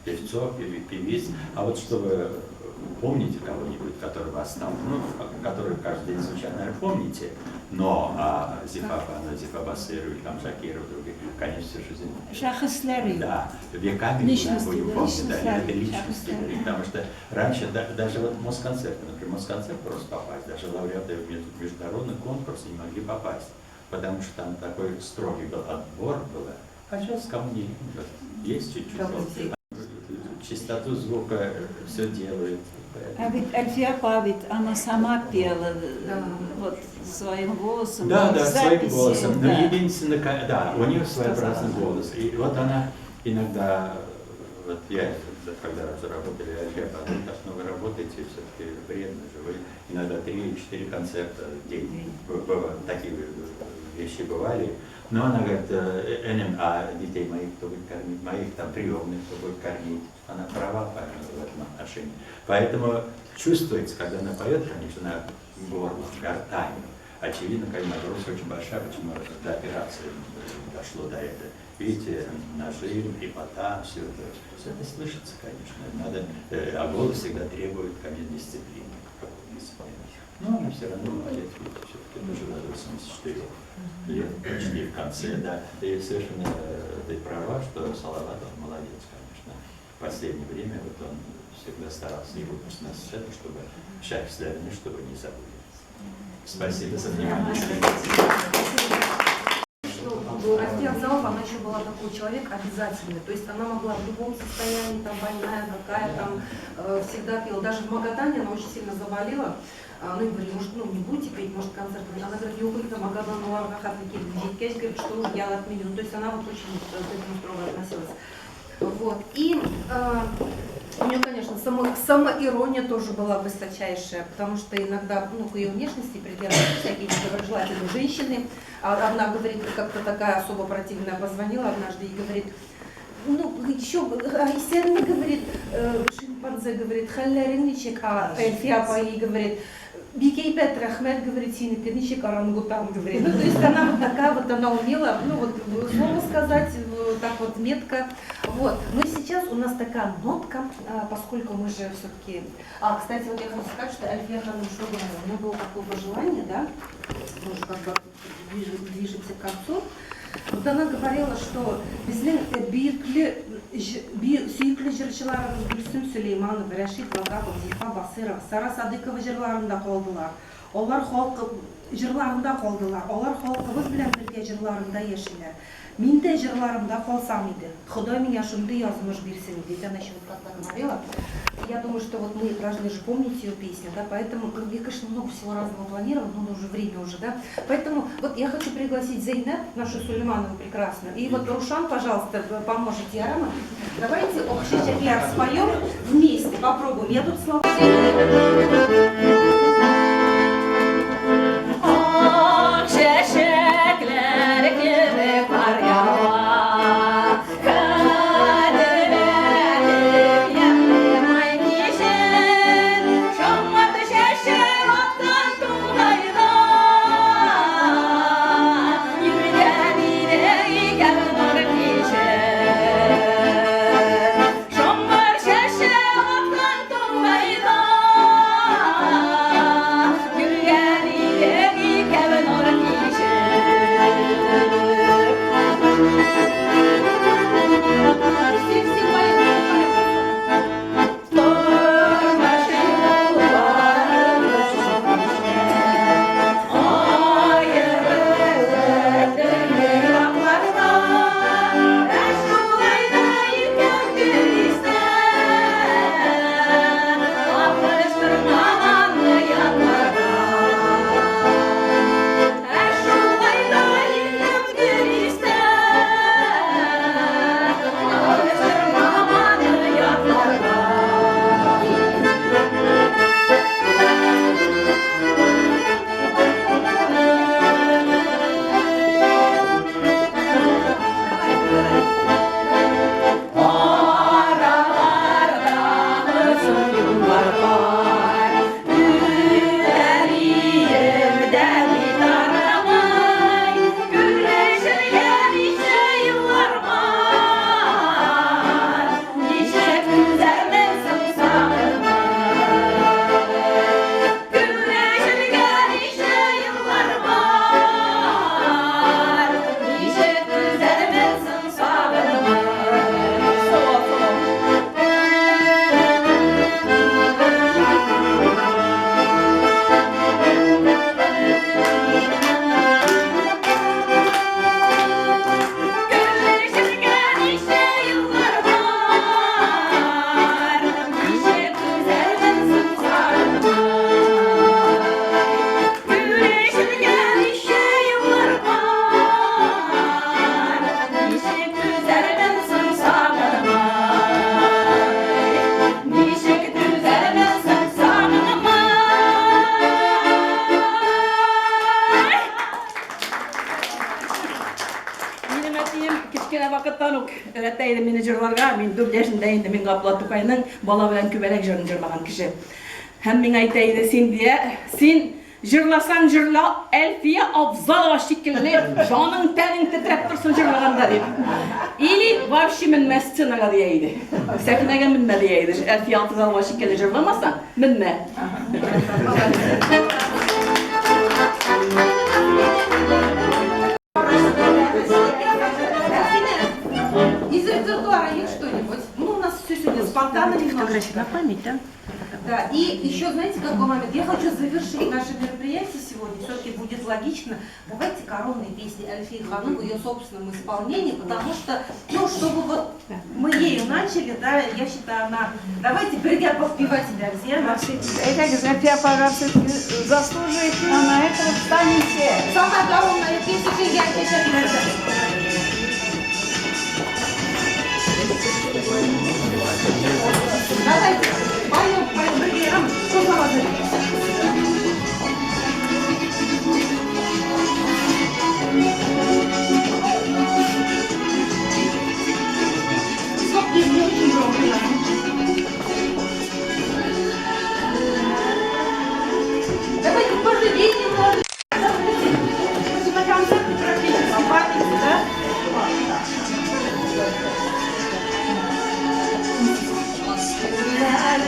певцов, певиц. А вот чтобы помните кого-нибудь, который вас там, который каждый день звучат, наверное, помните, но Зифа Басырова, Ильхам Шакиров, другие, конечно, жизнь. Да, веками будем помнить, да, это личности. Потому что раньше, даже вот Москонцерт, например, Москонцерт просто попасть, даже лауреаты международных конкурсов не могли попасть, потому что там такой строгий был отбор был. А сейчас кому не есть чуть-чуть. Чистоту звука все делает. А ведь Альфия Павит, она сама пела вот своим голосом. Да, своим голосом. Но единственное, да, у нее своеобразный голос. И вот она иногда, вот я, когда работали Альфия Павит, так много работаете, все-таки вредно же, вы иногда 3-4 концерта в день. Такие вещи бывали. Но она говорит, а детей моих кто будет кормить, моих там приемных кто будет кормить. Она права в этом отношении. Поэтому чувствуется, когда она поет, конечно, на горло, гортань. Очевидно, конечно, нагрузка очень большая, почему до операции дошло до этого. Видите, нажим, хрипота, все это слышится, конечно. Надо, а голос всегда требует, конечно, дисциплины. Но она все равно молодец, все-таки дожила до 84 лет, почти в конце, да. И совершенно ты права, что Салаватов молодец, конечно. В последнее время вот он всегда старался его выпустить на сцену, чтобы счастливы, чтобы не забыли. Спасибо за внимание. Альфия Абзалова, она еще была такой человек обязательный, то есть она могла в любом состоянии, там больная, какая там, всегда пела. Даже в Магадане она очень сильно заболела. Ну и говорили, может, не будете петь, может, концерт. Она говорит, там Магадан говорит, что я отменю. То есть она вот очень к этому строго относилась. Вот. И у нее, конечно, самоирония тоже была высочайшая, потому что иногда, к ее внешности придерживались всякие недоброжелательные женщины. Одна, говорит, как-то такая особо противная позвонила однажды и говорит, еще, Айсер мне говорит, шимпанзе говорит, халляриничек, а Эльфия Паи говорит, Бикей Петр Ахмед говорит, синекничек орангутан говорит. То есть она вот такая вот, она умела, слово сказать, так вот метко. Вот. Но сейчас у нас такая нотка, поскольку мы же все-таки... кстати, вот я хочу сказать, что Альфия Ханым что говорила, у меня было такое пожелание, да, мы уже как бы движемся к концу. Вот она говорила, что сүйіклі жыршыларымыз Гүлсім Сүлейманов, Рәшид Латапов, Зифа Басыров, Сара Садыкова жырларында қалдылар. Олар халқы жырларында қалдылар. Олар халқыбыз білән бірге жырларында ешілер. Мен де жырларымда қалсам еді. Құдай меня шунды язмыш берсін. Ведь она еще вот как говорила. Я думаю, что вот мы должны же помнить ее песню, да, поэтому я, конечно, много всего разного планировала, но уже время уже, да. Поэтому вот я хочу пригласить Зейнеп, нашу Сулейманову прекрасную, и вот Рушан, пожалуйста, поможете Арама. Давайте общий чекляр споем вместе, попробуем. Я тут слова. Öğretmeydim menajerlarga, men 4 yaşında indi, men Gaplat Tukay'nın bala bilen kübelek jırın jırlagan kişi. Hem men aytaydı sen diye, sen jırlasan jırla, Elfiye Abzalova şekilli, canın tenin titrep dursun jırlaganda deyip. İli вообще minme scenaga diyeydi. Sekinege minme diyeydi, Elfiye Abzalova şekilli jırlamasan, minme. Из репертуара есть что-нибудь? Ну, у нас все сегодня спонтанно немножечко. На память, да? Да, и еще, знаете, какой момент? Я хочу завершить наше мероприятие сегодня. Все-таки будет логично. Давайте коронные песни Альфии Ханым в ее собственном исполнении, потому что, ну, чтобы вот мы ею начали, да, я считаю, она... Давайте придя повпевать себя все. Это Альфия Пара все-таки заслуживает, а на это вот станете. Самая коронная песня, я сейчас... Давайте, поем, поем, что положили? Сколько не очень громко. Давайте пожалеть немного. Давайте на концерте пропеть, попадете, да? La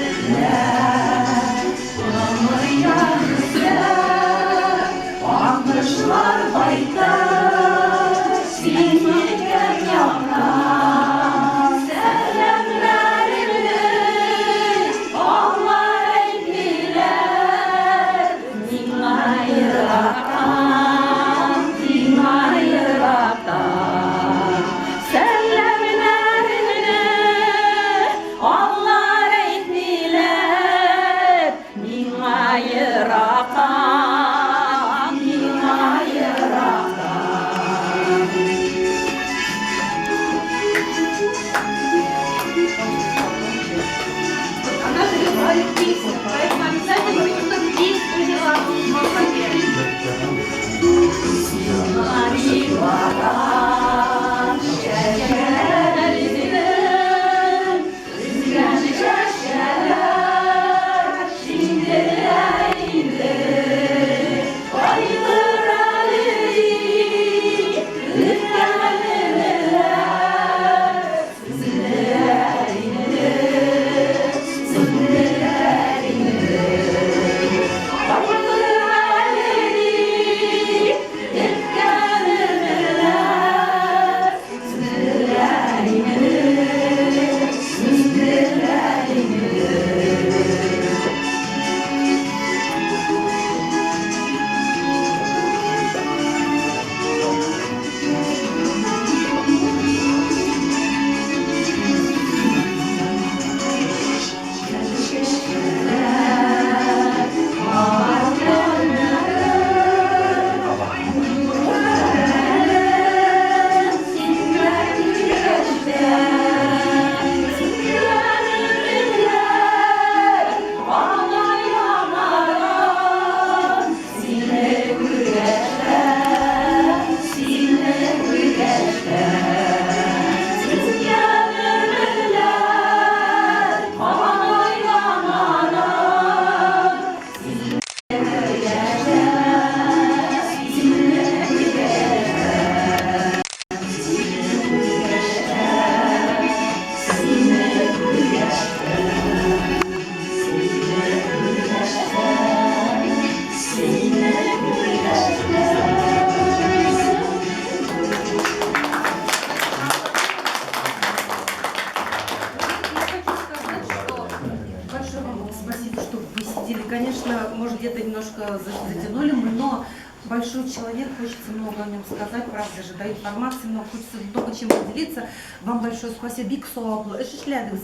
немножко затянули мы, но большой человек, хочется много о нем сказать, правда же, да, информации много, хочется много чем поделиться. Вам большое спасибо. Биг Соабло,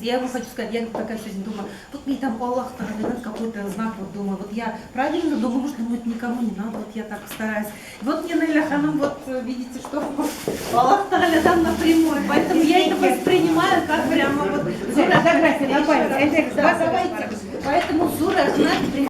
я вам хочу сказать, я такая сегодня думаю, вот мне там Аллах дает какой-то знак, вот думаю, вот я правильно думаю, может, это никому не надо, вот я так стараюсь. Вот мне Найля Ханым, вот видите, что Аллах там напрямую, поэтому я это воспринимаю как прямо вот... Поэтому Зура Ахмад